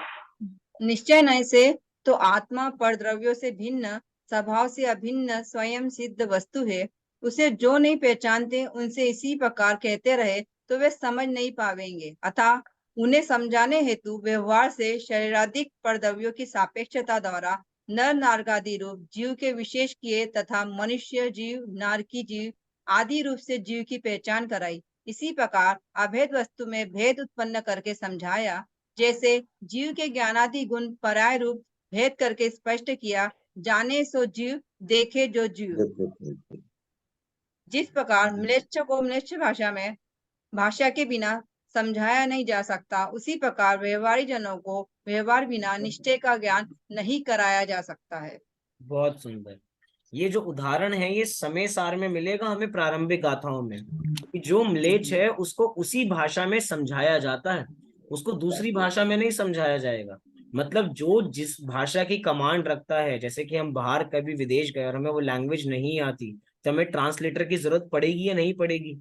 D: निश्चय नहीं से तो आत्मा पर द्रव्यों से भिन्न, स्वभाव से अभिन्न स्वयं सिद्ध वस्तु है। उसे जो नहीं पहचानते उनसे इसी प्रकार कहते रहे तो वे समझ नहीं पावेंगे। अतः उन्हें समझाने हेतु व्यवहार से शरीराधिक परद्रव्यों की सापेक्षता द्वारा नर नारगादि रूप जीव के विशेष किए तथा मनुष्य जीव, नारकी जीव आदि रूप से जीव की पहचान कराई। इसी प्रकार अभेद वस्तु में भेद उत्पन्न करके समझाया। जैसे जीव के ज्ञानादि गुण पराय रूप भेद करके स्पष्ट किया, जाने सो जीव, देखे जो जीव। जिस प्रकार म्लेच्छ को म्लेच्छ भाषा के बिना समझाया नहीं जा सकता, उसी प्रकार व्यवहारी जनों को व्यवहार बिना निश्चय का ज्ञान नहीं कराया जा सकता है।
A: बहुत सुंदर। ये जो उदाहरण है ये समय सार में मिलेगा हमें प्रारंभिक गाथाओं में, कि जो म्लेच्छ है उसको उसी भाषा में समझाया जाता है, उसको दूसरी भाषा में नहीं समझाया जाएगा। मतलब जो जिस भाषा की कमांड रखता है, जैसे कि हम बाहर कभी विदेश गए और हमें वो लैंग्वेज नहीं आती, तो हमें ट्रांसलेटर की जरूरत पड़ेगी या नहीं पड़ेगी?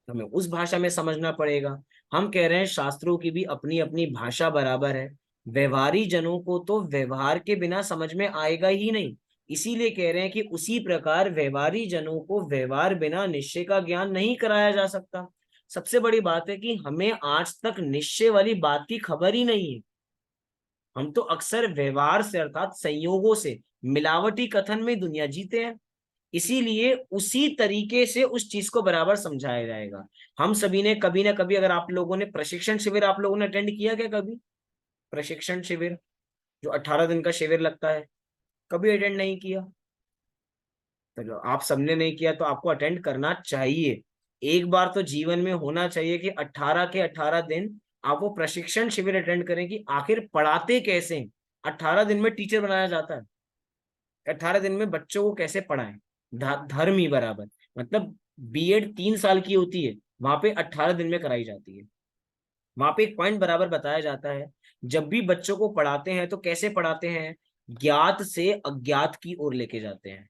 A: हमें उस भाषा में समझना पड़ेगा। हम कह रहे हैं शास्त्रों की भी अपनी अपनी भाषा बराबर है। व्यवहारी जनों को तो व्यवहार के बिना समझ में आएगा ही नहीं, इसीलिए कह रहे हैं कि उसी प्रकार व्यवहारी जनों को व्यवहार बिना निश्चय का ज्ञान नहीं कराया जा सकता। सबसे बड़ी बात है कि हमें आज तक निश्चय वाली बात की खबर ही नहीं है। हम तो अक्सर व्यवहार से अर्थात संयोगों से, मिलावटी कथन में दुनिया जीते हैं। इसीलिए उसी तरीके से उस चीज को बराबर समझाया जाएगा। हम सभी ने कभी ना कभी, अगर आप लोगों ने प्रशिक्षण शिविर आप लोगों ने अटेंड किया क्या कभी? प्रशिक्षण शिविर जो 18 दिन का शिविर लगता है, कभी अटेंड नहीं किया? तो आप सबने नहीं किया तो आपको अटेंड करना चाहिए। एक बार तो जीवन में होना चाहिए कि 18 के 18 दिन आप वो प्रशिक्षण शिविर अटेंड करें कि आखिर पढ़ाते कैसे। 18 दिन में टीचर बनाया जाता है, 18 दिन में बच्चों को कैसे पढ़ाएं, धर्म ही बराबर। मतलब बीएड 3 साल की होती है, वहां पे 18 दिन में कराई जाती है। वहां पे एक पॉइंट बराबर बताया जाता है, जब भी बच्चों को पढ़ाते हैं तो कैसे पढ़ाते हैं, ज्ञात से अज्ञात की ओर लेके जाते हैं।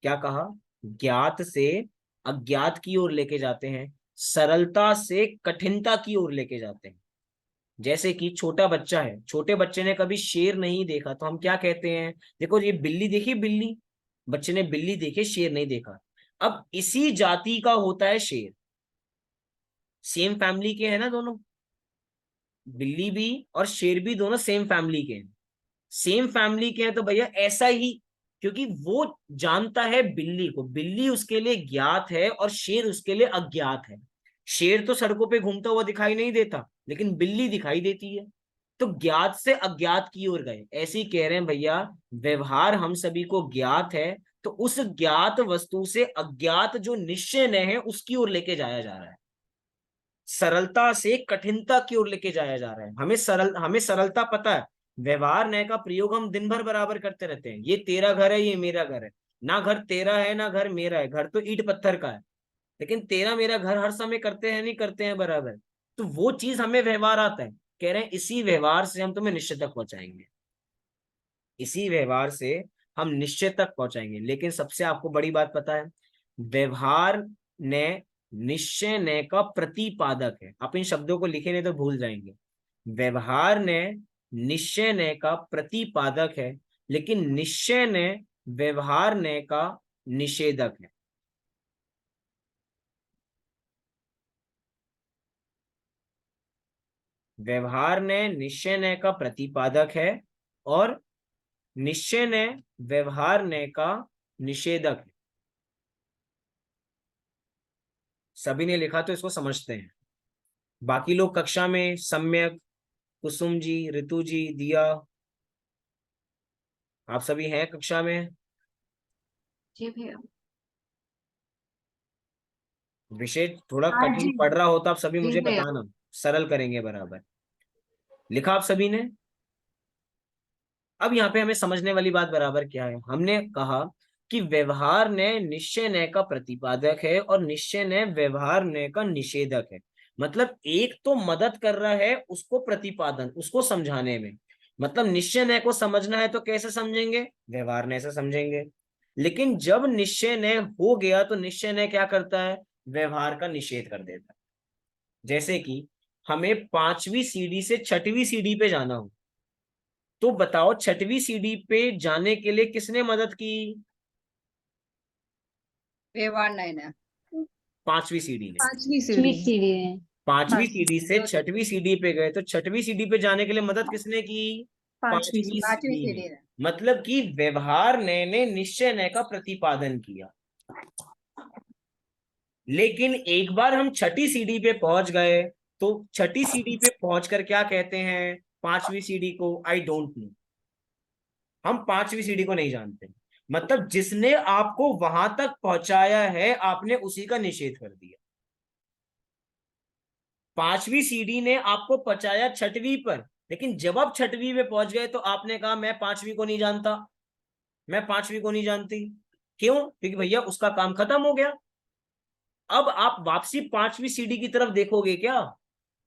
A: क्या कहा, ज्ञात से अज्ञात की ओर लेके जाते हैं, सरलता से कठिनता की ओर लेके जाते हैं। जैसे कि छोटा बच्चा है, छोटे बच्चे ने कभी शेर नहीं देखा तो हम क्या कहते हैं, देखो ये बिल्ली देखी, बिल्ली, बच्चे ने बिल्ली देखी, शेर नहीं देखा। अब इसी जाति का होता है शेर, सेम फैमिली के हैं ना दोनों, बिल्ली भी और शेर भी दोनों सेम फैमिली के हैं। सेम फैमिली के हैं तो भैया ऐसा ही, क्योंकि वो जानता है बिल्ली को, बिल्ली उसके लिए ज्ञात है और शेर उसके लिए अज्ञात है। शेर तो सड़कों पे घूमता हुआ दिखाई नहीं देता, लेकिन बिल्ली दिखाई देती है। तो ज्ञात से अज्ञात की ओर गए, ऐसे ही कह रहे हैं भैया, व्यवहार हम सभी को ज्ञात है, तो उस ज्ञात वस्तु से अज्ञात जो निश्चय न है उसकी ओर लेके जाया जा रहा है। सरलता से कठिनता की ओर लेके जाया जा रहा है। हमें सरलता पता है, व्यवहार न्याय का प्रयोग हम दिन भर बराबर करते रहते हैं। ये तेरा घर है, ये मेरा घर है, ना घर तेरा है ना घर मेरा है, घर तो ईंट पत्थर का है, लेकिन तेरा मेरा घर हर समय करते हैं नहीं करते हैं बराबर। तो वो चीज हमें व्यवहार आता है, कह रहे हैं इसी व्यवहार से हम तुम्हें निश्चय तक पहुंचाएंगे, इसी व्यवहार से हम निश्चय तक पहुंचाएंगे। लेकिन सबसे आपको बड़ी बात पता है, व्यवहार ने निश्चय ने का प्रतिपादक है। आप इन शब्दों को लिखे नहीं तो भूल जाएंगे। व्यवहार ने निश्चय ने का प्रतिपादक है, लेकिन निश्चय ने व्यवहार ने का निषेधक है। व्यवहार ने निश्चय ने का प्रतिपादक है और निश्चय ने व्यवहार ने का निषेधक है। सभी ने लिखा तो इसको समझते हैं। बाकी लोग कक्षा में, सम्यक, कुसुम जी, ऋतु जी, दिया, आप सभी हैं कक्षा में?
E: जी भैया।
A: विषय थोड़ा
E: हाँ
A: कठिन
E: जी।
A: पड़ रहा हो तो आप सभी
E: जी
A: मुझे
E: भैया।
A: बताना, सरल करेंगे बराबर। लिखा आप सभी ने? अब यहाँ पे हमें समझने वाली बात बराबर क्या है, हमने कहा कि व्यवहार ने निश्चय न्याय का प्रतिपादक है और निश्चय न्याय व्यवहार न्याय का निषेधक है। मतलब एक तो मदद कर रहा है उसको प्रतिपादन, उसको समझाने में। मतलब निश्चय न्याय को समझना है तो कैसे समझेंगे, व्यवहार न्याय से समझेंगे। लेकिन जब निश्चय न्याय हो गया तो निश्चय न्याय क्या करता है, व्यवहार का निषेध कर देता है। जैसे कि हमें 5वीं सीढ़ी से 6वीं सीढ़ी पे जाना हो, तो बताओ 6वीं सीढ़ी पे जाने के लिए किसने मदद की,
D: व्यवहार नहीं ना,
A: 5वीं सीढ़ी ने।
E: 5वीं
B: जी
E: सीढ़ी।
B: सीढ़ी है।
A: 5वीं
E: बस
A: सीढ़ी से 6वीं सीढ़ी पे गए तो 6वीं सीढ़ी पे जाने के लिए मदद किसने की,
E: 5वीं
A: 5वीं
D: पांचवी
A: सीढ़ी ने।
D: सीढ़ी है।
A: मतलब कि व्यवहार ने निश्चय ने का प्रतिपादन किया। लेकिन एक बार हम 6ठी सीढ़ी पे पहुंच गए तो 6ठी सीढ़ी पे पहुंचकर क्या कहते हैं 5वीं सीढ़ी को, आई डोंट नो, हम 5वीं सीढ़ी को नहीं जानते। मतलब जिसने आपको वहां तक पहुंचाया है आपने उसी का निषेध कर दिया। 5वीं सीढ़ी ने आपको पहुंचाया 6वीं पर, लेकिन जब आप 6वीं पे पहुंच गए तो आपने कहा मैं 5वीं को नहीं जानता, मैं 5वीं को नहीं जानती। क्यों? क्योंकि भैया उसका काम खत्म हो गया। अब आप वापसी 5वीं सीढ़ी की तरफ देखोगे क्या?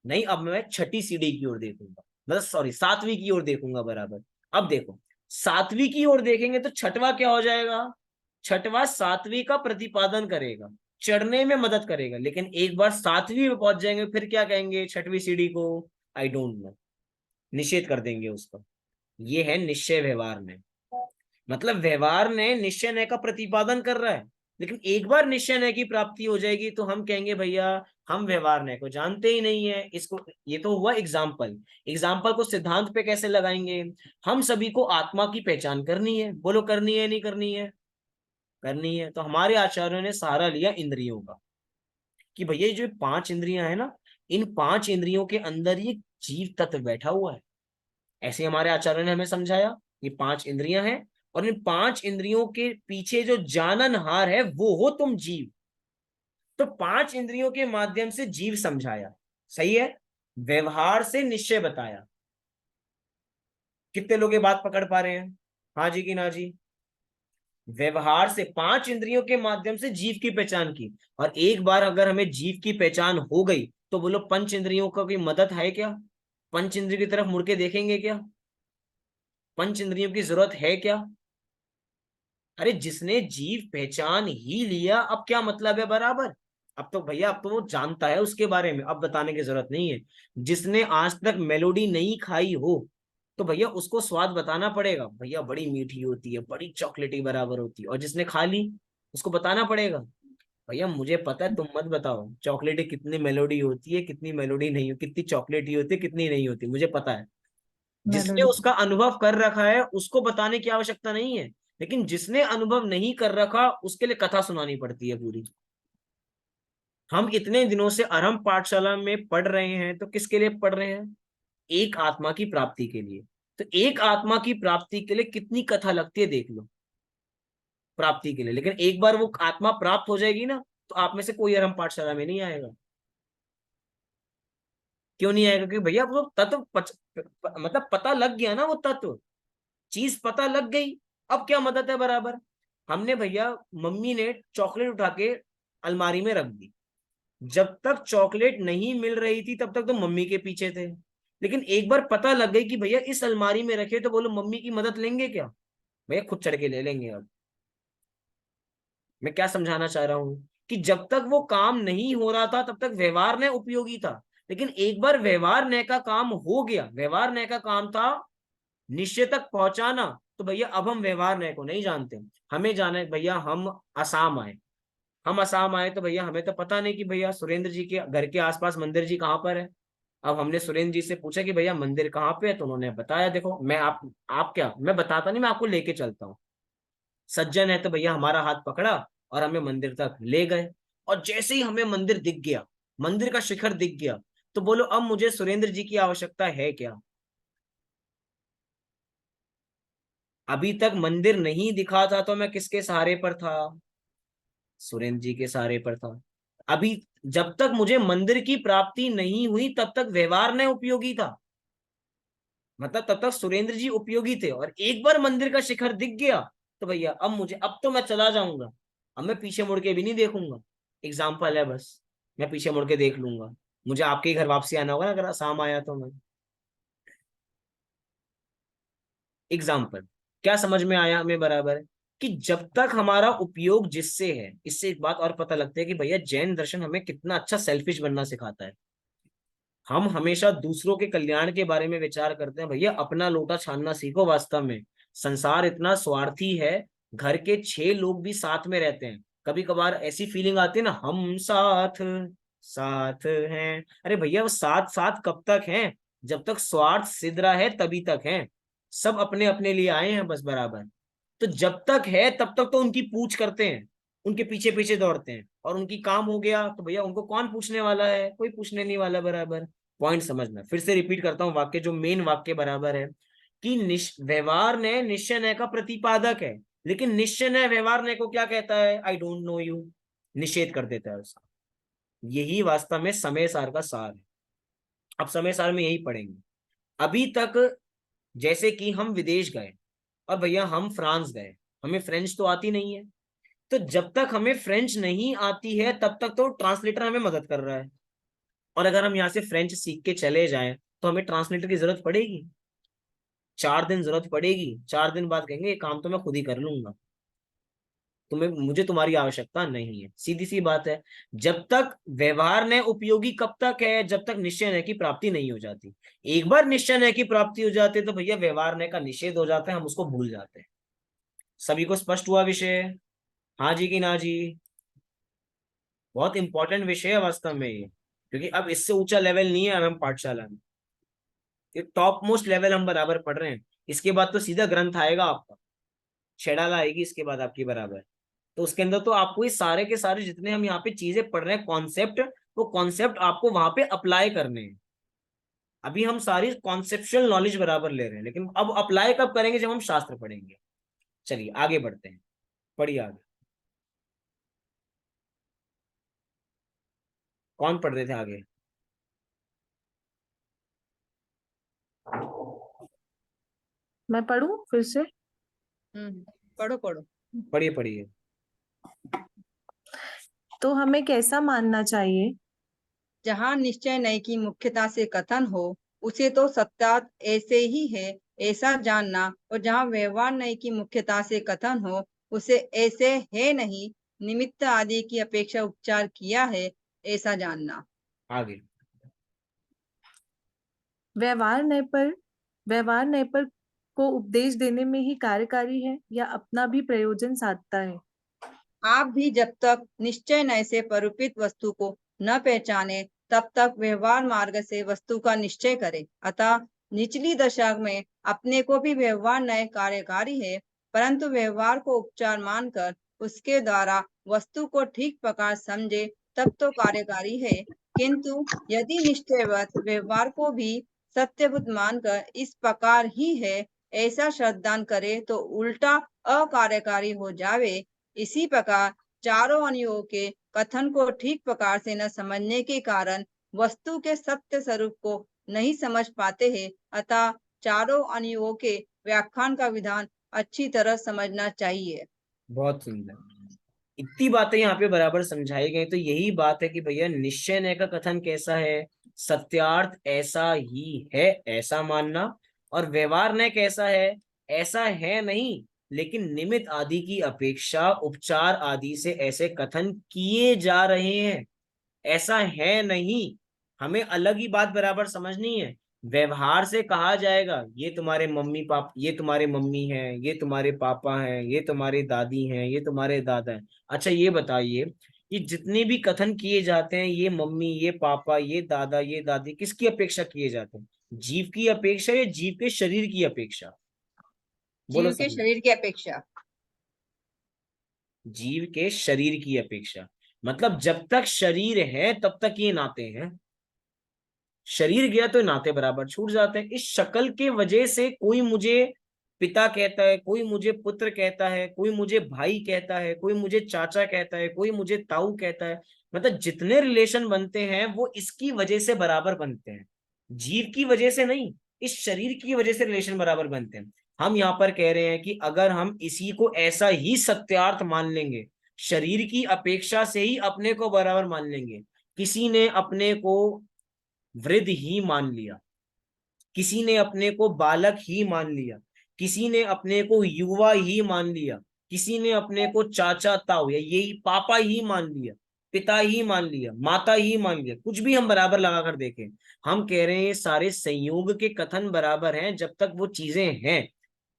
A: नहीं, अब मैं 6ठी सीढ़ी की ओर देखूंगा, मतलब सॉरी 7वीं की ओर देखूंगा बराबर। अब देखो 7वीं की ओर देखेंगे तो 6वां क्या हो जाएगा, 6वां 7वीं का प्रतिपादन करेगा, चढ़ने में मदद करेगा। लेकिन एक बार 7वीं में पहुंच जाएंगे फिर क्या कहेंगे 6वीं सीढ़ी को, आई डोंट नो, निषेध कर देंगे उसका। ये है निश्चय व्यवहार में। मतलब व्यवहार ने निश्चय न्याय का प्रतिपादन कर रहा है, लेकिन एक बार निश्चय न्याय की प्राप्ति हो जाएगी तो हम कहेंगे भैया हम व्यवहार न्याय को जानते ही नहीं है इसको। ये तो हुआ एग्जाम्पल, एग्जाम्पल को सिद्धांत पे कैसे लगाएंगे। हम सभी को आत्मा की पहचान करनी है, बोलो करनी है नहीं करनी है, करनी है। तो हमारे आचार्यों ने सहारा लिया इंद्रियों का, कि भैया ये जो 5 इंद्रियां है ना, इन 5 इंद्रियों के अंदर ये जीव तत्व बैठा हुआ है। ऐसे हमारे आचार्यों ने हमें समझाया, ये 5 इंद्रियां हैं और इन 5 इंद्रियों के पीछे जो जाननहार है वो हो तुम जीव। तो 5 इंद्रियों के माध्यम से जीव समझाया, सही है। व्यवहार से निश्चय बताया। कितने लोग ये बात पकड़ पा रहे हैं? हाँ जी कि ना जी? व्यवहार से, 5 इंद्रियों के माध्यम से जीव की पहचान की। और एक बार अगर हमें जीव की पहचान हो गई तो बोलो पंच इंद्रियों का कोई मदद है क्या? पंच इंद्रियों की तरफ मुड़ के देखेंगे क्या? पंच इंद्रियों की जरूरत है क्या? अरे जिसने जीव पहचान ही लिया, अब क्या मतलब है बराबर? अब तो भैया, अब तो वो जानता है उसके बारे में, अब बताने की जरूरत नहीं है। जिसने आज तक मेलोडी नहीं खाई हो तो भैया उसको स्वाद बताना पड़ेगा, भैया बड़ी मीठी होती है, बड़ी चॉकलेटी बराबर होती है। और जिसने खा ली उसको बताना पड़ेगा, भैया मुझे पता है, तुम मत बताओ चॉकलेटी कितनी मेलोडी होती है, कितनी मेलोडी नहीं हो, कितनी चॉकलेटी होती है, कितनी नहीं होती, मुझे पता है। जिसने
B: मेलोडी।
A: उसका अनुभव कर रखा है उसको बताने की आवश्यकता नहीं है, लेकिन जिसने अनुभव नहीं कर रखा उसके लिए कथा सुनानी पड़ती है पूरी। हम इतने दिनों से आरंभ पाठशाला में पढ़ रहे हैं तो किसके लिए पढ़ रहे हैं? एक आत्मा की प्राप्ति के लिए। तो एक आत्मा की प्राप्ति के लिए कितनी कथा लगती है देख लो, प्राप्ति के लिए। लेकिन एक बार वो आत्मा प्राप्त हो जाएगी ना, तो आप में से कोई आरंभ पाठशाला में नहीं आएगा। क्यों नहीं आएगा? क्योंकि भैया वो तत्व मतलब पता लग गया ना, वो तत्व चीज पता लग गई। अब क्या मदद है बराबर? हमने भैया, मम्मी ने चॉकलेट उठा के अलमारी में रख दी, जब तक चॉकलेट नहीं मिल रही थी तब तक तो मम्मी के पीछे थे। लेकिन एक बार पता लग गई कि भैया इस अलमारी में रखे, तो बोलो मम्मी की मदद लेंगे क्या? भैया खुद चढ़ के ले लेंगे। अब मैं क्या समझाना चाह रहा हूं कि जब तक वो काम नहीं हो रहा था तब तक व्यवहार न्याय उपयोगी था, लेकिन एक बार व्यवहार न्याय का काम हो गया, व्यवहार न्याय का काम था निश्चय तक पहुंचाना, तो भैया अब हम व्यवहार न्याय को नहीं जानते, हमें जाना है भैया। असम आए हम असम आए तो भैया हमें तो पता नहीं कि भैया सुरेंद्र जी के घर के आसपास मंदिर जी कहाँ पर है। अब हमने सुरेंद्र जी से पूछा कि भैया मंदिर कहाँ पे है, तो उन्होंने बताया, देखो मैं आप क्या, मैं बताता नहीं, मैं आपको लेके चलता हूँ। सज्जन है तो भैया हमारा हाथ पकड़ा और हमें मंदिर तक ले गए। और जैसे ही हमें मंदिर दिख गया, मंदिर का शिखर दिख गया, तो बोलो अब मुझे सुरेंद्र जी की आवश्यकता है क्या? अभी तक मंदिर नहीं दिखा था तो मैं किसके सहारे पर था? सुरेंद्र जी के सहारे पर था। अभी जब तक मुझे मंदिर की प्राप्ति नहीं हुई तब तक व्यवहार ने उपयोगी था, मतलब तब तक सुरेंद्र जी उपयोगी थे। और एक बार मंदिर का शिखर दिख गया तो भैया अब मुझे, अब तो मैं चला जाऊंगा, अब मैं पीछे मुड़ के भी नहीं देखूंगा। एग्जाम्पल है बस, मैं पीछे मुड़ के देख लूंगा, मुझे आपके ही घर वापसी आना होगा ना अगर आसाम आया तो। मैं एग्जाम्पल, क्या समझ में आया हमें बराबर? कि जब तक हमारा उपयोग जिससे है, इससे एक बात और पता लगता है कि भैया जैन दर्शन हमें कितना अच्छा सेल्फिश बनना सिखाता है। हम हमेशा दूसरों के कल्याण के बारे में विचार करते हैं, भैया अपना लोटा छानना सीखो। वास्तव में संसार इतना स्वार्थी है, घर के 6 लोग भी साथ में रहते हैं, कभी कभार ऐसी फीलिंग आती है ना, हम साथ साथ हैं। अरे भैया वो साथ साथ कब तक हैं? जब तक स्वार्थ सिद्ध रहा है तभी तक हैं। सब अपने अपने लिए आए हैं बस बराबर। तो जब तक है तब तक तो उनकी पूछ करते हैं, उनके पीछे पीछे दौड़ते हैं, और उनकी काम हो गया तो भैया उनको कौन पूछने वाला है? कोई पूछने नहीं वाला बराबर। पॉइंट समझना, फिर से रिपीट करता हूँ वाक्य, जो मेन वाक्य बराबर है कि व्यवहार ने निश्चय न्याय का प्रतिपादक है, लेकिन निश्चय न्याय व्यवहार न्याय को क्या कहता है? आई डोंट नो यू, निषेध कर देता है उसका। यही वास्तव में समय सार का सार है। अब समय सार में यही पढ़ेंगे। अभी तक जैसे कि हम विदेश गए और भैया हम फ्रांस गए, हमें फ्रेंच तो आती नहीं है, तो जब तक हमें फ्रेंच नहीं आती है तब तक तो ट्रांसलेटर हमें मदद कर रहा है। और अगर हम यहाँ से फ्रेंच सीख के चले जाएं तो हमें ट्रांसलेटर की जरूरत पड़ेगी? 4 दिन जरूरत पड़ेगी, 4 दिन बाद कहेंगे ये काम तो मैं खुद ही कर लूंगा, तुम्हें मुझे तुम्हारी आवश्यकता नहीं है। सीधी सी बात है। जब तक व्यवहार ने उपयोगी कब तक है? जब तक निश्चय न्याय की प्राप्ति नहीं हो जाती। एक बार निश्चय न्याय की प्राप्ति हो जाती है तो भैया व्यवहार न्याय का निषेध हो जाता है, हम उसको भूल जाते हैं। सभी को स्पष्ट हुआ विषय? हाँ जी कि ना जी? बहुत इंपॉर्टेंट विषय है वास्तव में ये, क्योंकि अब इससे ऊंचा लेवल नहीं है हम पाठशाला में, ये टॉप मोस्ट लेवल हम बराबर पढ़ रहे हैं। इसके बाद तो सीधा ग्रंथ आएगा आपका, छेड़ाला आएगी इसके बाद आपकी बराबर। तो उसके अंदर तो आपको ये सारे के सारे जितने हम यहाँ पे चीजें पढ़ रहे हैं कॉन्सेप्ट, वो कॉन्सेप्ट आपको वहां पे अप्लाई करने हैं। अभी हम सारी कॉन्सेप्चुअल नॉलेज बराबर ले रहे हैं, लेकिन अब अप्लाई कब करेंगे? जब हम शास्त्र पढ़ेंगे। चलिए आगे बढ़ते हैं, पढ़िए आगे। कौन पढ़ रहे थे आगे?
F: मैं पढ़ूं फिर से?
D: पढ़ो पढ़ो।
A: पढ़िए पढ़िए।
F: तो हमें कैसा मानना चाहिए?
D: जहाँ निश्चय नहीं की मुख्यता से कथन हो, उसे तो सत्यात ऐसे ही है ऐसा जानना, और जहाँ व्यवहार नहीं की मुख्यता से कथन हो, उसे ऐसे है नहीं, निमित्त आदि की अपेक्षा उपचार किया है ऐसा जानना।
A: आगे।
F: व्यवहार नय पर को उपदेश देने में ही कार्यकारी है या अपना भी प्रयोजन साधता है?
D: आप भी जब तक निश्चय नय से परूपित वस्तु को न पहचाने, तब तक व्यवहार मार्ग से वस्तु का निश्चय करें। अतः निचली दशा में अपने को भी व्यवहार नय कार्यकारी है, परंतु व्यवहार को उपचार मानकर उसके द्वारा वस्तु को ठीक प्रकार समझे तब तो कार्यकारी है। किंतु यदि निश्चयवत व्यवहार को भी सत्यभूत मानकर इस प्रकार ही है ऐसा श्रद्धान करे तो उल्टा अकार्यकारी हो जावे। इसी प्रकार चारों अनुयोगों के कथन को ठीक प्रकार से न समझने के कारण वस्तु के सत्य स्वरूप को नहीं समझ पाते हैं। अतः चारों अनुयोगों के व्याख्यान का विधान अच्छी तरह समझना चाहिए।
A: बहुत सुंदर। इतनी बातें यहाँ पे बराबर समझाई गई। तो यही बात है कि भैया निश्चय नय का कथन कैसा है, सत्यार्थ ऐसा ही है ऐसा मानना, और व्यवहार नय कैसा है, ऐसा है नहीं लेकिन निमित्त आदि की अपेक्षा उपचार आदि से ऐसे कथन किए जा रहे हैं, ऐसा है नहीं। हमें अलग ही बात बराबर समझनी है। व्यवहार से कहा जाएगा ये तुम्हारे मम्मी पापा, ये तुम्हारे मम्मी हैं, ये तुम्हारे पापा हैं, ये तुम्हारे दादी हैं, ये तुम्हारे दादा हैं। अच्छा ये बताइए कि जितने भी कथन किए जाते हैं, ये मम्मी, ये पापा, ये दादा, ये दादी, किसकी अपेक्षा किए जाते हैं? जीव की अपेक्षा या जीव के शरीर की अपेक्षा? बोलो
D: जीव के
A: सब।
D: शरीर की अपेक्षा।
A: जीव के शरीर की अपेक्षा मतलब जब तक शरीर है तब तक ये नाते हैं, शरीर गया तो नाते बराबर छूट जाते हैं। इस शक्ल के वजह से कोई मुझे पिता कहता है, कोई मुझे पुत्र कहता है, कोई मुझे भाई कहता है, कोई मुझे चाचा कहता है, कोई मुझे ताऊ कहता है। मतलब जितने रिलेशन बनते हैं वो इसकी वजह से बराबर बनते हैं, जीव की वजह से नहीं, इस शरीर की वजह से रिलेशन बराबर बनते हैं। हम यहाँ पर कह रहे हैं कि अगर हम इसी को ऐसा ही सत्यार्थ मान लेंगे, शरीर की अपेक्षा से ही अपने को बराबर मान लेंगे, किसी ने अपने को वृद्ध ही मान लिया, किसी ने अपने को बालक ही मान लिया, किसी ने अपने को युवा ही मान लिया, किसी ने अपने को चाचा ताऊ या यही पापा ही मान लिया, पिता ही मान लिया, माता ही मान लिया, कुछ भी हम बराबर लगा कर देखें, हम कह रहे हैं सारे संयोग के कथन बराबर हैं जब तक वो चीजें हैं।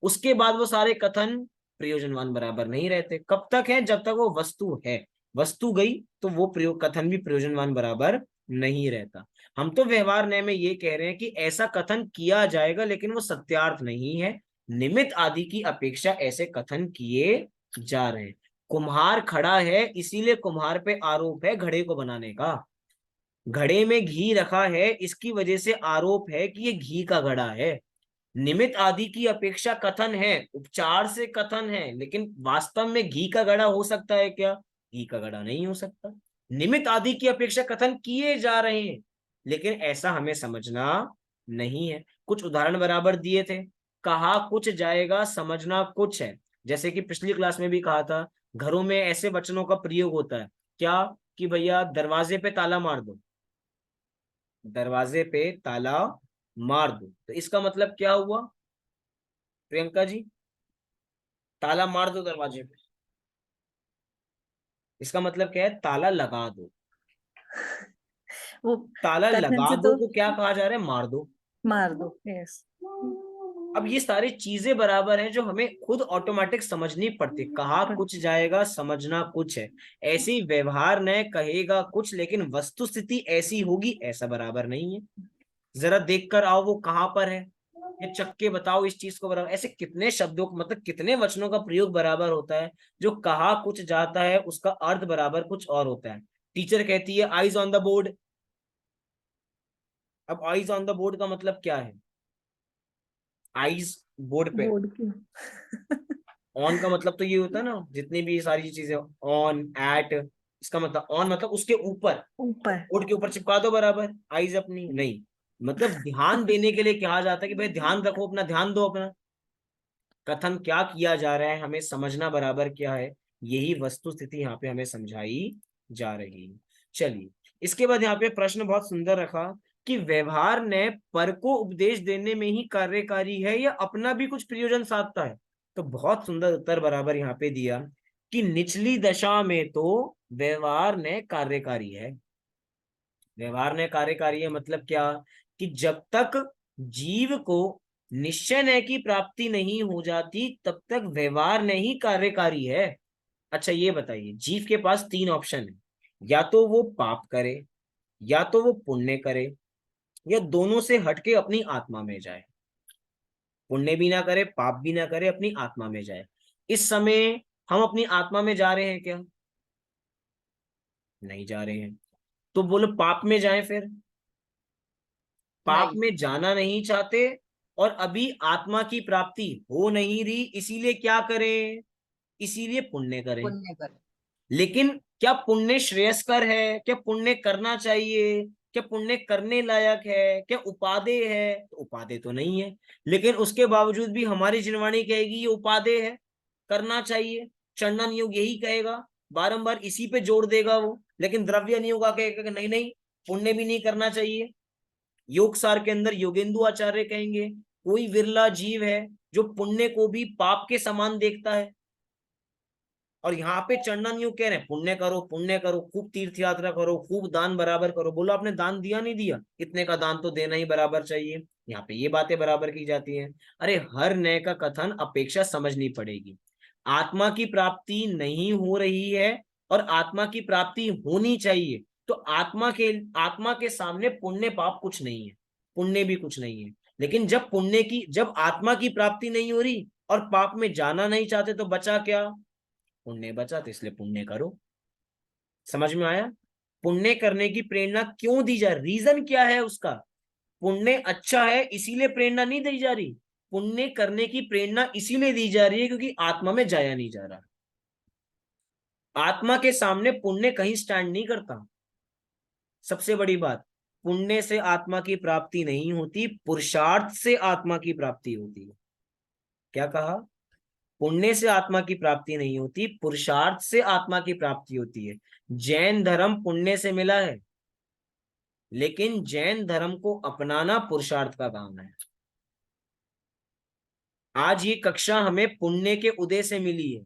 A: उसके बाद वो सारे कथन प्रयोजनवान बराबर नहीं रहते। कब तक है? जब तक वो वस्तु है। वस्तु गई तो वो प्रयोग कथन भी प्रयोजनवान बराबर नहीं रहता। हम तो व्यवहार न्याय में ये कह रहे हैं कि ऐसा कथन किया जाएगा लेकिन वो सत्यार्थ नहीं है, निमित्त आदि की अपेक्षा ऐसे कथन किए जा रहे हैं। कुम्हार खड़ा है इसीलिए कुम्हार पे आरोप है घड़े को बनाने का, घड़े में घी रखा है इसकी वजह से आरोप है कि ये घी का घड़ा है। निमित्त आदि की अपेक्षा कथन है, उपचार से कथन है, लेकिन वास्तव में घी का घड़ा हो सकता है क्या? घी का घड़ा नहीं हो सकता। निमित्त आदि की अपेक्षा कथन किए जा रहे हैं लेकिन ऐसा हमें समझना नहीं है। कुछ उदाहरण बराबर दिए थे, कहा कुछ जाएगा समझना कुछ है। जैसे कि पिछली क्लास में भी कहा था, घरों में ऐसे वचनों का प्रयोग होता है क्या, कि भैया दरवाजे पे ताला मार दो, दरवाजे पे ताला मार दो। तो इसका मतलब क्या हुआ प्रियंका जी? ताला मार दो दरवाजे पे, इसका मतलब क्या है? ताला लगा दो।
F: वो
A: ताला
F: कथन
A: लगा
F: से
A: दो
F: तो
A: को क्या कहा जा रहा है? मार दो।
F: मार दो। यस।
A: अब ये सारी चीजें बराबर हैं जो हमें खुद ऑटोमेटिक समझनी पड़ती। कहा कुछ जाएगा समझना कुछ है, ऐसे ही व्यवहार न कहेगा कुछ लेकिन वस्तु स्थिति ऐसी होगी, ऐसा बराबर नहीं है। जरा देख कर आओ वो कहाँ पर है, ये चक्के बताओ इस चीज को बराबर। ऐसे कितने शब्दों को मतलब कितने वचनों का प्रयोग बराबर होता है, जो कहा कुछ जाता है उसका अर्थ बराबर कुछ और होता है। टीचर कहती है आईज ऑन द बोर्ड। अब आईज ऑन द बोर्ड का मतलब क्या है? आईज बोर्ड पे,
F: बोर्ड की।
A: ऑन का मतलब तो ये होता है ना, जितनी भी सारी चीजें ऑन एट, इसका मतलब ऑन मतलब उसके ऊपर,
F: ऊपर।
A: बोर्ड के ऊपर चिपका दो बराबर आईज अपनी नहीं। मतलब ध्यान देने के लिए कहा जाता है कि भाई ध्यान रखो अपना, ध्यान दो अपना। कथन क्या किया जा रहा है हमें समझना बराबर क्या है, यही वस्तु स्थिति यहाँ पे हमें समझाई जा रही है। चलिए, इसके बाद यहाँ पे प्रश्न बहुत सुंदर रखा कि व्यवहार ने पर को उपदेश देने में ही कार्यकारी है या अपना भी कुछ प्रयोजन साधता है। तो बहुत सुंदर उत्तर बराबर यहाँ पे दिया कि निचली दशा में तो व्यवहार ने कार्यकारी है। व्यवहार ने कार्यकारी है मतलब क्या, कि जब तक जीव को निश्चय नय की प्राप्ति नहीं हो जाती तब तक व्यवहार ने ही कार्यकारी है। अच्छा ये बताइए, जीव के पास तीन ऑप्शन है, या तो वो पाप करे, या तो वो पुण्य करे, या दोनों से हटके अपनी आत्मा में जाए। पुण्य भी ना करे, पाप भी ना करे, अपनी आत्मा में जाए। इस समय हम अपनी आत्मा में जा रहे हैं क्या? नहीं जा रहे हैं। तो बोलो पाप में जाएं फिर? पाप
D: नहीं।
A: में जाना नहीं चाहते और अभी आत्मा की प्राप्ति हो नहीं रही, इसीलिए क्या करें? इसीलिए पुण्य करें।
D: पुण्य कर।
A: लेकिन क्या पुण्य श्रेयस्कर है? क्या पुण्य करना चाहिए? क्या पुण्य करने लायक है? क्या उपादेय है? तो उपादेय तो नहीं है, लेकिन उसके बावजूद भी हमारी जिनवाणी कहेगी ये उपादेय है, करना चाहिए। चंडन योग यही कहेगा, बारंबार इसी पे जोर देगा वो। लेकिन द्रव्य नियोग का कहेगा कि नहीं नहीं, पुण्य भी नहीं करना चाहिए। योग सार के अंदर योगेंदु आचार्य कहेंगे कोई विरला जीव है जो पुण्य को भी पाप के समान देखता है। और यहाँ पे चंडन योग कह रहे हैं पुण्य करो, पुण्य करो, खूब तीर्थ यात्रा करो, खूब दान बराबर करो। बोलो आपने दान दिया नहीं दिया, इतने का दान तो देना ही बराबर चाहिए। यहाँ पे ये बातें बराबर की जाती हैं। अरे हर नए का कथन अपेक्षा समझनी पड़ेगी। आत्मा की प्राप्ति नहीं हो रही है और आत्मा की प्राप्ति होनी चाहिए, तो आत्मा के सामने पुण्य पाप कुछ नहीं है, पुण्य भी कुछ नहीं है। लेकिन जब आत्मा की प्राप्ति नहीं हो रही और पाप में जाना नहीं चाहते तो बचा क्या? पुण्य बचा, तो इसलिए पुण्य करो। समझ में आया? पुण्य करने की प्रेरणा क्यों दी जा रही, रीजन क्या है उसका? पुण्य अच्छा है इसीलिए प्रेरणा नहीं दी जा रही, पुण्य करने की प्रेरणा इसीलिए दी जा रही है क्योंकि आत्मा में जाया नहीं जा रहा। आत्मा के सामने पुण्य कहीं स्टैंड नहीं करता। सबसे बड़ी बात, पुण्य से आत्मा की प्राप्ति नहीं होती, पुरुषार्थ से आत्मा की प्राप्ति होती है। क्या कहा? पुण्य से आत्मा की प्राप्ति नहीं होती, पुरुषार्थ से आत्मा की प्राप्ति होती है। जैन धर्म पुण्य से मिला है, लेकिन जैन धर्म को अपनाना पुरुषार्थ का काम है। आज ये कक्षा हमें पुण्य के उदय से मिली है,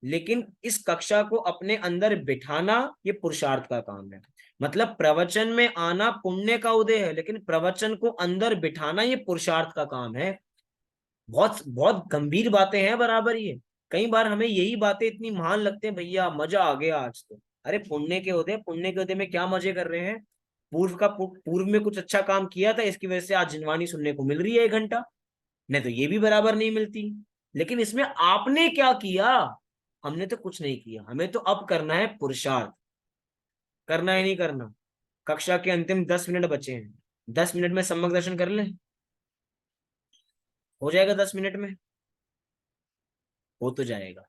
A: लेकिन इस कक्षा को अपने अंदर बिठाना ये पुरुषार्थ का काम है। मतलब प्रवचन में आना पुण्य का उदय है, लेकिन प्रवचन को अंदर बिठाना ये पुरुषार्थ का काम है। बहुत बहुत गंभीर बातें हैं बराबर ये। कई बार हमें यही बातें इतनी महान लगते हैं, भैया मजा आ गया आज तो। अरे पुण्य के उदय, पुण्य के उदय में क्या मजे कर रहे हैं? पूर्व में कुछ अच्छा काम किया था, इसकी वजह से आज जिनवाणी सुनने को मिल रही है 1 घंटा, नहीं तो ये भी बराबर नहीं मिलती। लेकिन इसमें आपने क्या किया? हमने तो कुछ नहीं किया, हमें तो अब करना है पुरुषार्थ। करना है नहीं करना? कक्षा के अंतिम 10 मिनट बचे हैं, 10 मिनट में सम्यक दर्शन कर लें, हो जाएगा 10 मिनट में? हो तो जाएगा,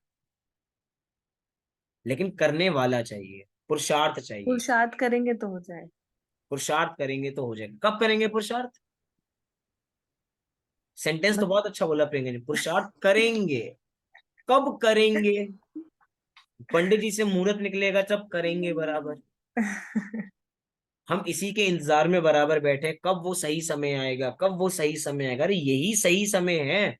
A: लेकिन करने वाला चाहिए, पुरुषार्थ चाहिए।
F: पुरुषार्थ करेंगे तो हो जाए।
A: पुरुषार्थ करेंगे तो हो जाएगा। कब करेंगे पुरुषार्थ? सेंटेंस तो बहुत अच्छा बोला प्रियंका जी, पुरुषार्थ करेंगे। कब करेंगे? पंडित जी से मुहूर्त निकलेगा तब करेंगे बराबर। हम इसी के इंतजार में बराबर बैठे, कब वो सही समय आएगा, कब वो सही समय आएगा। अरे यही सही समय है।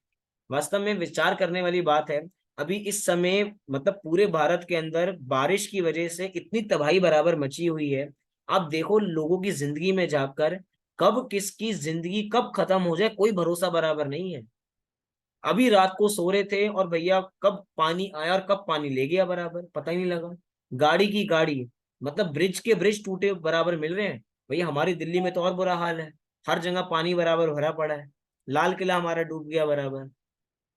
A: वास्तव में विचार करने वाली बात है। अभी इस समय मतलब पूरे भारत के अंदर बारिश की वजह से इतनी तबाही बराबर मची हुई है। आप देखो लोगों की जिंदगी में जाकर, कब किसकी जिंदगी कब खत्म हो जाए कोई भरोसा बराबर नहीं है। अभी रात को सो रहे थे और भैया कब पानी आया और कब पानी ले गया बराबर पता ही नहीं लगा। गाड़ी की गाड़ी, मतलब ब्रिज के ब्रिज टूटे बराबर मिल रहे हैं। भैया हमारी दिल्ली में तो और बुरा हाल है, हर जगह पानी बराबर भरा पड़ा है, लाल किला हमारा डूब गया बराबर।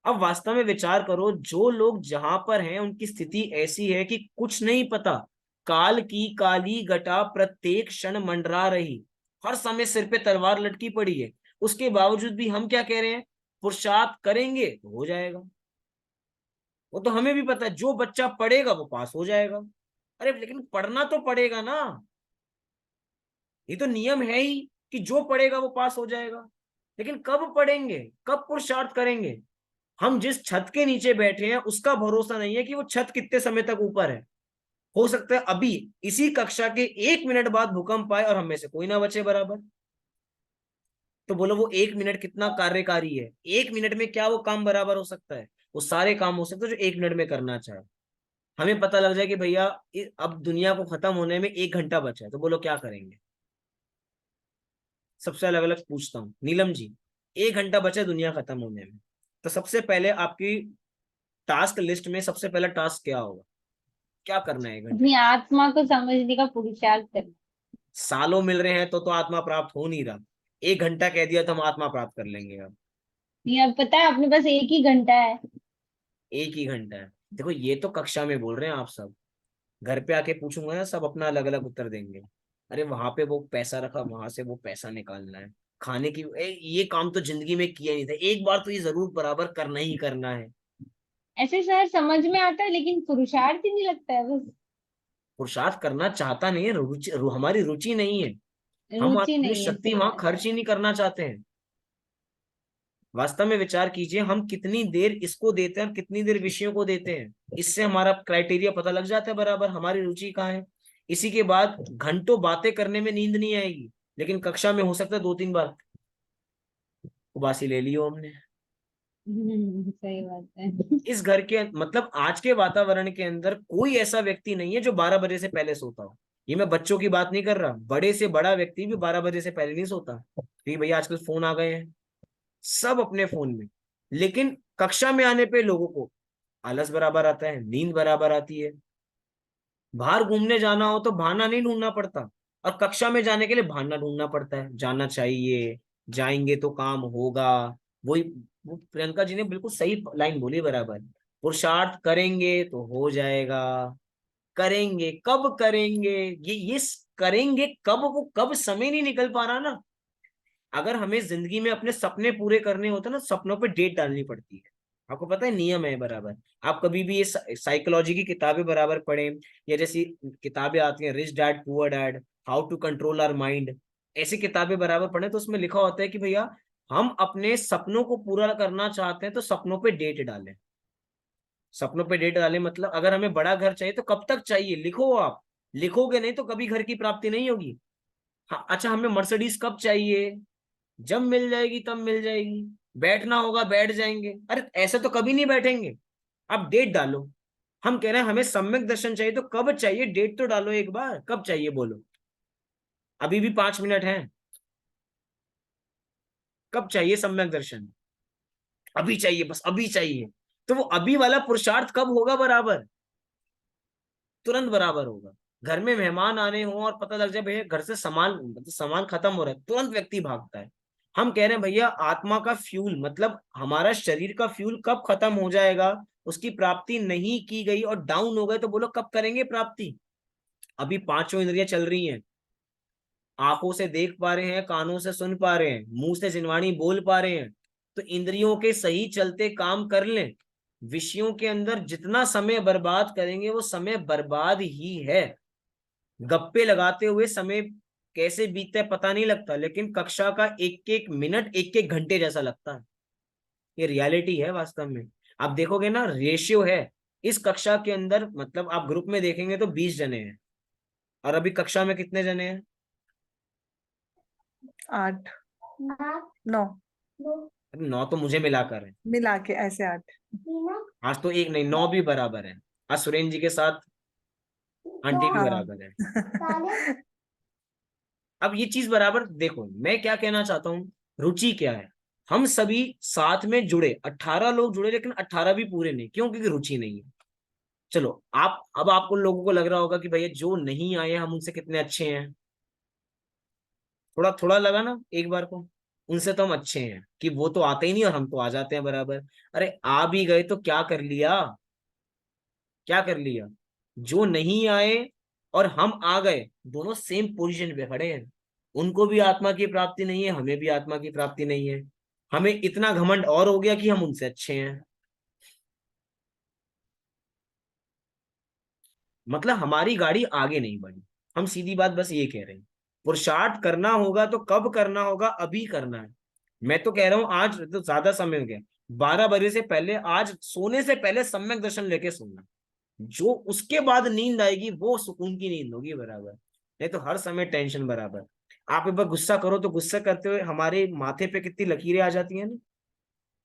A: अब वास्तव में विचार करो, जो लोग जहां पर हैं उनकी स्थिति ऐसी है कि कुछ नहीं पता। काल की काली घटा प्रत्येक क्षण मंडरा रही, हर समय सिर पे तलवार लटकी पड़ी है। उसके बावजूद भी हम क्या कह रहे हैं? पुरुषार्थ करेंगे तो हो जाएगा। वो तो हमें भी पता है, जो बच्चा पढ़ेगा वो पास हो जाएगा। अरे लेकिन पढ़ना तो पड़ेगा ना, ये तो नियम है ही। कि जो पढ़ेगा वो पास हो जाएगा, लेकिन कब पढ़ेंगे, कब पुरुषार्थ करेंगे? हम जिस छत के नीचे बैठे हैं उसका भरोसा नहीं है कि वो छत कितने समय तक ऊपर है। हो सकता है अभी इसी कक्षा के 1 मिनट बाद भूकंप आए और हम में से कोई ना बचे बराबर। तो बोलो वो 1 मिनट कितना कार्यकारी है, 1 मिनट में क्या वो काम बराबर हो सकता है? वो सारे काम हो सकते हैं जो 1 मिनट में करना चाहे। हमें पता लग जाए कि भैया अब दुनिया को खत्म होने में 1 घंटा बचा है, तो बोलो क्या करेंगे? सबसे अलग अलग पूछता हूँ, नीलम जी, 1 घंटा बचा है दुनिया खत्म होने में, तो सबसे पहले आपकी टास्क लिस्ट में सबसे पहला टास्क क्या होगा? क्या करना है 1 घंटे?
E: अपनी आत्मा को समझने का पुरुषार्थ करना।
A: सालों मिल रहे हैं तो आत्मा प्राप्त हो नहीं रहा, 1 घंटा कह दिया तो हम आत्मा प्राप्त कर लेंगे अब।
E: नहीं, अब पता है अपने पास एक ही घंटा है।
A: एक ही घंटा है? देखो ये तो कक्षा में बोल रहे हैं आप सब, घर पे आके पूछूंगा ना सब अपना अलग अलग उत्तर देंगे। अरे वहां पे वो पैसा रखा, वहां से वो पैसा निकालना है, खाने की ये काम तो जिंदगी में किया नहीं था, एक बार तो ये जरूर बराबर करना ही करना है।
E: ऐसे सर समझ में आता है लेकिन पुरुषार्थ ही नहीं लगता है बस।
A: पुरुषार्थ करना चाहता नहीं है, हमारी रुचि नहीं है। हम
E: रुचि
A: अपनी
E: नहीं है,
A: शक्ति
E: सही
A: वहां
E: बात है।
A: खर्च ही नहीं करना चाहते हैं। वास्तव में विचार कीजिए, हम कितनी देर इसको देते हैं और कितनी देर विषयों को देते हैं, इससे हमारा क्राइटेरिया पता लग जाता है बराबर हमारी रुचि कहाँ है। इसी के बाद घंटों बातें करने में नींद नहीं आएगी, लेकिन कक्षा में हो सकता है 2-3 बार उबासी ले लियो हमने।
E: सही बात है।
A: इस घर के मतलब आज के वातावरण के अंदर कोई ऐसा व्यक्ति नहीं है जो 12 बजे से पहले सोता हो। ये मैं बच्चों की बात नहीं कर रहा, बड़े से बड़ा व्यक्ति भी 12 बजे से पहले नहीं सोता, क्योंकि भैया आजकल फोन आ गए हैं, सब अपने फोन में। लेकिन कक्षा में आने पे लोगों को आलस बराबर आता है, नींद बराबर आती है। बाहर घूमने जाना हो तो बहाना नहीं ढूंढना पड़ता, और कक्षा में जाने के लिए बहाना ढूंढना पड़ता है, जाना चाहिए, जाएंगे तो काम होगा। वही वो प्रियंका जी ने बिल्कुल सही लाइन बोली बराबर, पुरुषार्थ करेंगे तो हो जाएगा। करेंगे कब करेंगे, करेंगे कब, वो कब समय नहीं निकल पा रहा ना। अगर हमें जिंदगी में अपने सपने पूरे करने होते ना, सपनों पे डेट डालनी पड़ती है। आपको पता है नियम है बराबर। आप कभी भी ये साइकोलॉजी की किताबें बराबर पढ़ें, या जैसी किताबें आती हैं rich dad poor dad, how to control our mind, ऐसी किताबें बराबर पढ़ें तो उसमें लिखा होता है कि भैया हम अपने सपनों को पूरा करना चाहते हैं तो सपनों पे डेट डालें। सपनों पे डेट डालें मतलब अगर हमें बड़ा घर चाहिए तो कब तक चाहिए लिखो, आप लिखोगे नहीं तो कभी घर की प्राप्ति नहीं होगी। हाँ अच्छा, हमें मर्सिडीज कब चाहिए, जब मिल जाएगी तब मिल जाएगी, बैठना होगा बैठ जाएंगे, अरे ऐसे तो कभी नहीं बैठेंगे। अब डेट डालो। हम कह रहे हैं हमें सम्यक दर्शन चाहिए तो कब चाहिए, डेट तो डालो एक बार, कब चाहिए बोलो। अभी भी 5 मिनट है, कब चाहिए सम्यक दर्शन? अभी चाहिए, बस अभी चाहिए। तो वो अभी वाला पुरुषार्थ कब होगा बराबर? तुरंत बराबर होगा। घर में मेहमान आने हो और पता लग जाए भैया घर से सामान मतलब सामान खत्म हो रहा है, तुरंत व्यक्ति भागता है। हम कह रहे हैं भैया आत्मा का फ्यूल मतलब हमारा शरीर का फ्यूल कब खत्म हो जाएगा, उसकी प्राप्ति नहीं की गई और डाउन हो गए तो बोलो कब करेंगे प्राप्ति? अभी पांचों इंद्रियां चल रही हैं, आंखों से देख पा रहे हैं, कानों से सुन पा रहे हैं, मुंह से जिनवाणी बोल पा रहे हैं, तो इंद्रियों के सही चलते काम कर लें। विषयों के अंदर जितना समय बर्बाद करेंगे वो समय बर्बाद ही है। गप्पे लगाते हुए समय कैसे बीतता है पता नहीं लगता, लेकिन कक्षा का एक एक मिनट एक एक घंटे जैसा लगता है। ये रियलिटी है वास्तव में। आप देखोगे ना रेशियो है, इस कक्षा के अंदर मतलब आप ग्रुप में देखेंगे तो 20 जने हैं, और अभी कक्षा में कितने जने हैं?
F: 8 9
A: अरे 9 तो मुझे मिलाकर है,
F: मिला के ऐसे 8।
A: आज तो एक नहीं 9 भी बराबर है। आज सुरेंद्र जी के साथ आंटी भी
F: हाँ।
A: बराबर है। अब ये चीज बराबर देखो, मैं क्या कहना चाहता हूँ, रुचि क्या है। हम सभी साथ में जुड़े, 18 लोग जुड़े, लेकिन 18 भी पूरे नहीं, क्यों? क्योंकि रुचि नहीं है। चलो आप अब आपको लोगों को लग रहा होगा कि भैया जो नहीं आए हम उनसे कितने अच्छे हैं, थोड़ा थोड़ा लगा ना एक बार को, उनसे तो हम अच्छे हैं कि वो तो आते ही नहीं और हम तो आ जाते हैं बराबर। अरे आ भी गए तो क्या कर लिया, क्या कर लिया? जो नहीं आए और हम आ गए, दोनों सेम पोजीशन पे खड़े हैं। उनको भी आत्मा की प्राप्ति नहीं है, हमें भी आत्मा की प्राप्ति नहीं है। हमें इतना घमंड और हो गया कि हम उनसे अच्छे हैं। मतलब हमारी गाड़ी आगे नहीं बढ़ी, हम सीधी बात बस ये कह रहे हैं। पुरुषार्थ करना होगा तो कब करना होगा? अभी करना है। मैं तो कह रहा हूँ आज तो ज्यादा समय हो गया, 12 बजे से पहले, आज सोने से पहले सम्यक दर्शन लेके सोना। जो उसके बाद नींद आएगी वो सुकून की नींद होगी बराबर, नहीं तो हर समय टेंशन बराबर। आप एक बार गुस्सा करो तो गुस्सा करते हुए हमारे माथे पे कितनी लकीरें आ जाती हैं ना,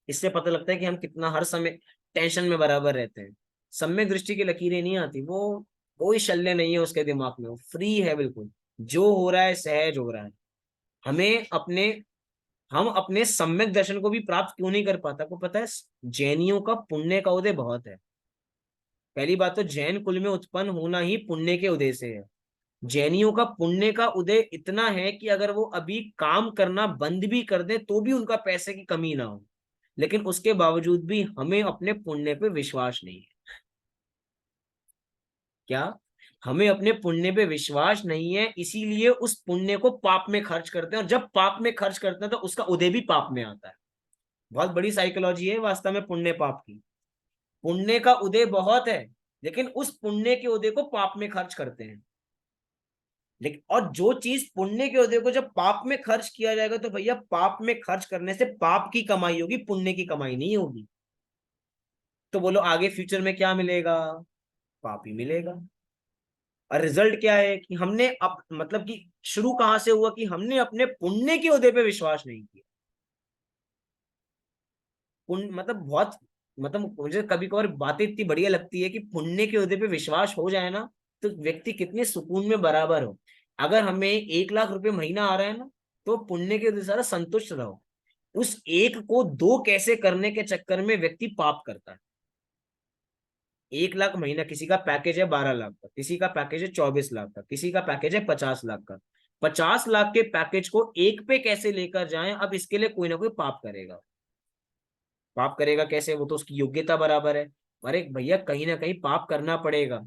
A: इससे पता लगता है कि हम कितना हर समय टेंशन में बराबर रहते हैं। सम्यक दृष्टि की लकीरें नहीं आती, वो कोई शल्य नहीं है उसके दिमाग में, वो फ्री है बिल्कुल, जो हो रहा है सहज हो रहा है। हमें अपने हम अपने सम्यक दर्शन को भी प्राप्त क्यों नहीं कर पाता, को पता है? जैनियों का पुण्य का उदय बहुत है। पहली बात तो जैन कुल में उत्पन्न होना ही पुण्य के उदय से है। जैनियों का पुण्य का उदय इतना है कि अगर वो अभी काम करना बंद भी कर दे तो भी उनका पैसे की कमी ना हो, लेकिन उसके बावजूद भी हमें अपने पुण्य पे विश्वास नहीं है। क्या? हमें अपने पुण्य पे विश्वास नहीं है, इसीलिए उस पुण्य को पाप में खर्च करते हैं, और जब पाप में खर्च करते हैं तो उसका उदय भी पाप में आता है। बहुत बड़ी साइकोलॉजी है वास्तव में पुण्य पाप की। पुण्य का उदय बहुत है, लेकिन उस पुण्य के उदय को पाप में खर्च करते हैं। लेकिन और जो चीज पुण्य के उदय को जब पाप में खर्च किया जाएगा तो भैया पाप में खर्च करने से पाप की कमाई होगी, पुण्य की कमाई नहीं होगी। तो बोलो आगे फ्यूचर में क्या मिलेगा? पाप ही मिलेगा। और रिजल्ट क्या है कि हमने मतलब कि शुरू कहां से हुआ कि हमने अपने पुण्य के उदय पे विश्वास नहीं किया। पुण्य मतलब बहुत, मतलब मुझे कभी कभार बातें इतनी बढ़िया लगती है कि पुण्य के उदय पे विश्वास हो जाए ना तो व्यक्ति कितने सुकून में बराबर हो। अगर हमें 1 लाख रुपए महीना आ रहा है ना, तो पुण्य के उदय से संतुष्ट रहो। उस एक को दो कैसे करने के चक्कर में व्यक्ति पाप करता है। 1 लाख महीना, किसी का पैकेज है 12 लाख का, किसी का पैकेज है 24 लाख का, किसी का पैकेज है 50 लाख का। 50 लाख के पैकेज को एक पे कैसे लेकर जाएं, अब इसके लिए कोई ना कोई पाप करेगा। पाप करेगा कैसे? वो तो उसकी योग्यता बराबर है। अरे भैया कहीं ना कहीं पाप करना पड़ेगा।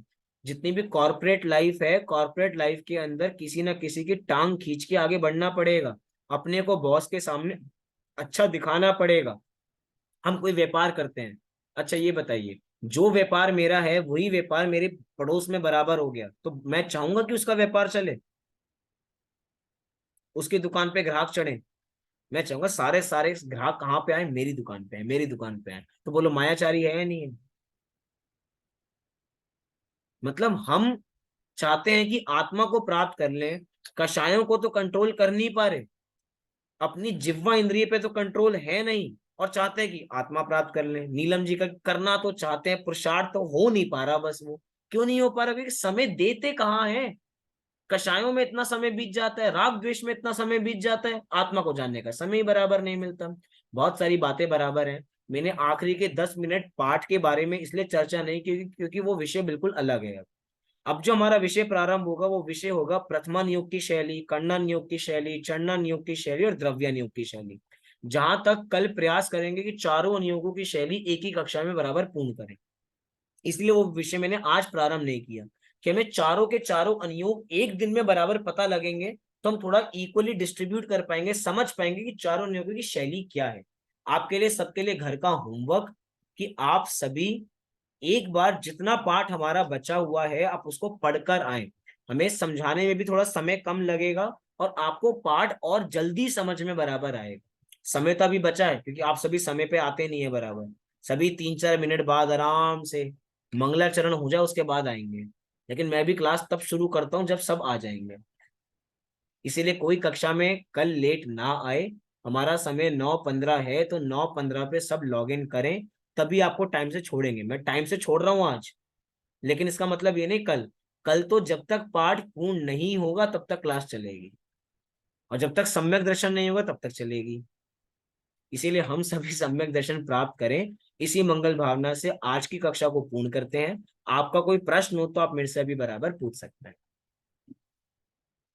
A: जितनी भी कॉर्पोरेट लाइफ है, कॉर्पोरेट लाइफ के अंदर किसी ना किसी की टांग खींच के आगे बढ़ना पड़ेगा। अपने को बॉस के सामने अच्छा दिखाना पड़ेगा। हम कोई व्यापार करते हैं, अच्छा ये बताइए, जो व्यापार मेरा है वही व्यापार मेरे पड़ोस में बराबर हो गया तो मैं चाहूंगा कि उसका व्यापार चले, उसकी दुकान पे ग्राहक चढ़े। मैं चाहूंगा सारे सारे ग्राहक कहाँ पे आए? मेरी दुकान पे है, मेरी दुकान पे है। तो बोलो मायाचारी है या नहीं है? मतलब हम चाहते हैं कि आत्मा को प्राप्त कर लें, कषायों को तो कंट्रोल कर नहीं पा रहे, अपनी जिह्वा इंद्रिय पे तो कंट्रोल है नहीं, और चाहते हैं कि आत्मा प्राप्त कर लें। नीलम जी का करना तो चाहते हैं, पुरुषार्थ तो हो नहीं पा रहा। बस वो क्यों नहीं हो पा रहा? क्योंकि समय देते कहाँ है। कषायों में इतना समय बीत जाता है, राग द्वेष में इतना समय बीत जाता है, आत्मा को जानने का समय ही बराबर नहीं मिलता। बहुत सारी बातें बराबर हैं। मैंने आखिरी के 10 मिनट पाठ के बारे में इसलिए चर्चा नहीं की क्योंकि वो विषय बिल्कुल अलग है। अब जो हमारा विषय प्रारंभ होगा वो विषय होगा प्रथमा नियोग की शैली, कन्ना नियोग की शैली, चन्ना नियोग की शैली और द्रव्य नियोग की शैली। जहां तक कल प्रयास करेंगे कि चारों नियोगों की शैली एक ही कक्षा में बराबर पूर्ण करें, इसलिए वो विषय मैंने आज प्रारंभ नहीं किया। कि हमें चारों के चारों अनुयोग एक दिन में बराबर पता लगेंगे तो हम थोड़ा इक्वली डिस्ट्रीब्यूट कर पाएंगे, समझ पाएंगे कि चारों नियोगों की शैली क्या है। आपके लिए, सबके लिए घर का होमवर्क कि आप सभी एक बार जितना पाठ हमारा बचा हुआ है आप उसको पढ़कर आए। हमें समझाने में भी थोड़ा समय कम लगेगा और आपको पाठ और जल्दी समझ में बराबर आएगा। समय तो अभी बचा है क्योंकि आप सभी समय पे आते नहीं है बराबर, सभी 3-4 मिनट बाद आराम से मंगलाचरण हो जाए उसके बाद आएंगे। लेकिन मैं भी क्लास तब शुरू करता हूँ जब सब आ जाएंगे, इसीलिए कोई कक्षा में कल लेट ना आए। हमारा समय 9:15 है तो 9:15 पे सब लॉग इन करें, तभी आपको टाइम से छोड़ेंगे। मैं टाइम से छोड़ रहा हूँ आज, लेकिन इसका मतलब ये नहीं कल। कल तो जब तक पाठ पूर्ण नहीं होगा तब तक क्लास चलेगी, और जब तक सम्यक दर्शन नहीं होगा तब तक चलेगी। इसीलिए हम सभी सम्यक दर्शन प्राप्त करें, इसी मंगल भावना से आज की कक्षा को पूर्ण करते हैं। आपका कोई प्रश्न हो तो आप मेरे से अभी बराबर पूछ सकते हैं।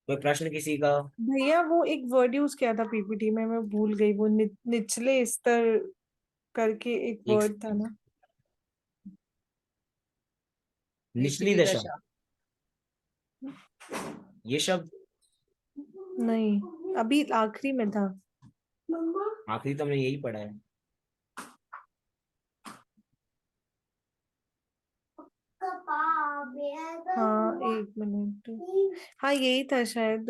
A: कोई प्रश्न किसी का?
F: भैया वो एक वर्ड यूज किया था पीपीटी में, मैं भूल गई, वो निचले स्तर करके एक
A: एक
F: वर्ड था ना।
A: निचली दशा, ये शब्द
F: नहीं, अभी आखिरी में था।
A: आखिरी तो हमने यही पढ़ा है।
F: हाँ 1 मिनट, हाँ यही था शायद।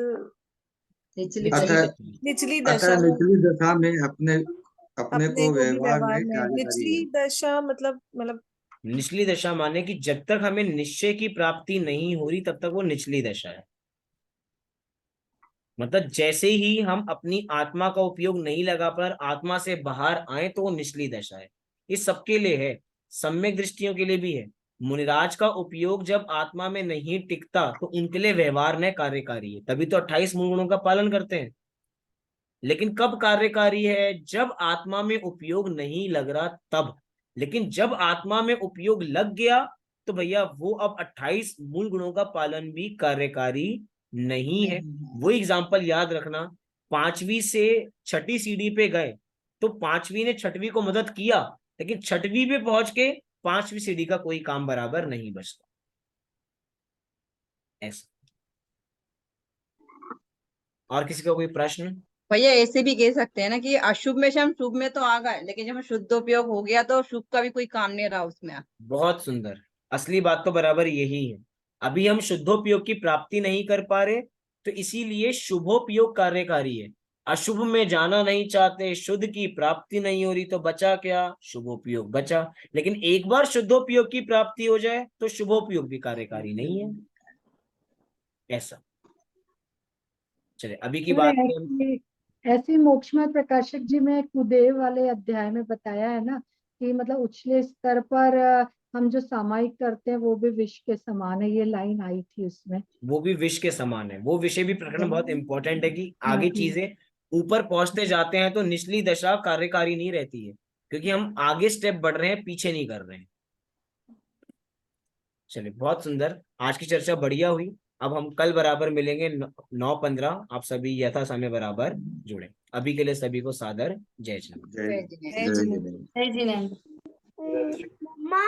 D: निचली
C: अतः
D: दशा
F: निचली
C: अतः
F: दशा में
C: निचली दशा में अपने अपने
F: अपने
C: को
F: को भी
C: व्यवहार
F: व्यवहार
C: में
F: में
C: कार्यकारी
F: निचली
C: है।
F: दशा मतलब
A: निचली दशा माने कि जब तक हमें निश्चय की प्राप्ति नहीं हो रही तब तक वो निचली दशा है। मतलब जैसे ही हम अपनी आत्मा का उपयोग नहीं लगा पर आत्मा से बाहर आए तो वो निचली दशा है। ये सबके लिए है, सम्यक दृष्टियों के लिए भी है। मुनिराज का उपयोग जब आत्मा में नहीं टिकता तो उनके लिए व्यवहार में कार्यकारी है, तभी तो 28 मूल गुणों का पालन करते हैं। लेकिन कब कार्यकारी है? जब आत्मा में उपयोग नहीं लग रहा तब। लेकिन जब आत्मा में उपयोग लग गया तो भैया वो अब 28 मूल गुणों का पालन भी कार्यकारी नहीं है। वो एग्जाम्पल याद रखना, 5वीं से 6ठी सीढ़ी पे गए तो 5वीं ने 6वीं को मदद किया, लेकिन 6वीं पे पहुंच के 5वीं सीढ़ी का कोई काम बराबर नहीं बचता। ऐसा। और किसी का कोई प्रश्न?
D: भैया ऐसे भी कह सकते हैं ना कि अशुभ में से हम शुभ में तो आ गए, लेकिन जब शुद्ध उपयोग हो गया तो शुभ का भी कोई काम नहीं रहा उसमें।
A: बहुत सुंदर। असली बात तो बराबर यही है। अभी हम शुद्धोपयोग की प्राप्ति नहीं कर पा रहे तो इसीलिए शुभोपयोग कार्यकारी है। अशुभ में जाना नहीं चाहते, शुद्ध की प्राप्ति नहीं हो रही तो बचा क्या? शुभोपयोग बचा। लेकिन एक बार शुद्धोपयोग की प्राप्ति हो जाए तो शुभोपयोग भी कार्यकारी नहीं है। ऐसा। चले अभी की
B: सर
A: बात में हम
B: ऐसे मोक्षमय प्रकाशक जी में कुदेव वाले अध्याय में बताया है ना कि मतलब उछले स्तर पर हम जो सामायिक करते हैं वो भी विष के समान है। ये लाइन आई थी उसमें।
A: वो भी विष के समान है। वो विषय भी प्रकरण बहुत इंपॉर्टेंट है कि
B: हाँ
A: आगे
B: जी।
A: चीजें ऊपर पहुंचते जाते हैं तो निचली दशा कार्यकारी नहीं रहती है, क्योंकि हम आगे स्टेप बढ़ रहे हैं, पीछे नहीं कर रहे हैं। चलिए बहुत सुंदर, आज की चर्चा बढ़िया हुई। अब हम कल बराबर मिलेंगे 9:15। आप सभी यथा समय बराबर जुड़े। अभी के लिए सभी को सादर जय श्री राम।
C: जय
D: जय जिनेन्द्र।
C: जय जिनेन्द्र।
E: जय जिनेन्द्र।
F: मम्मा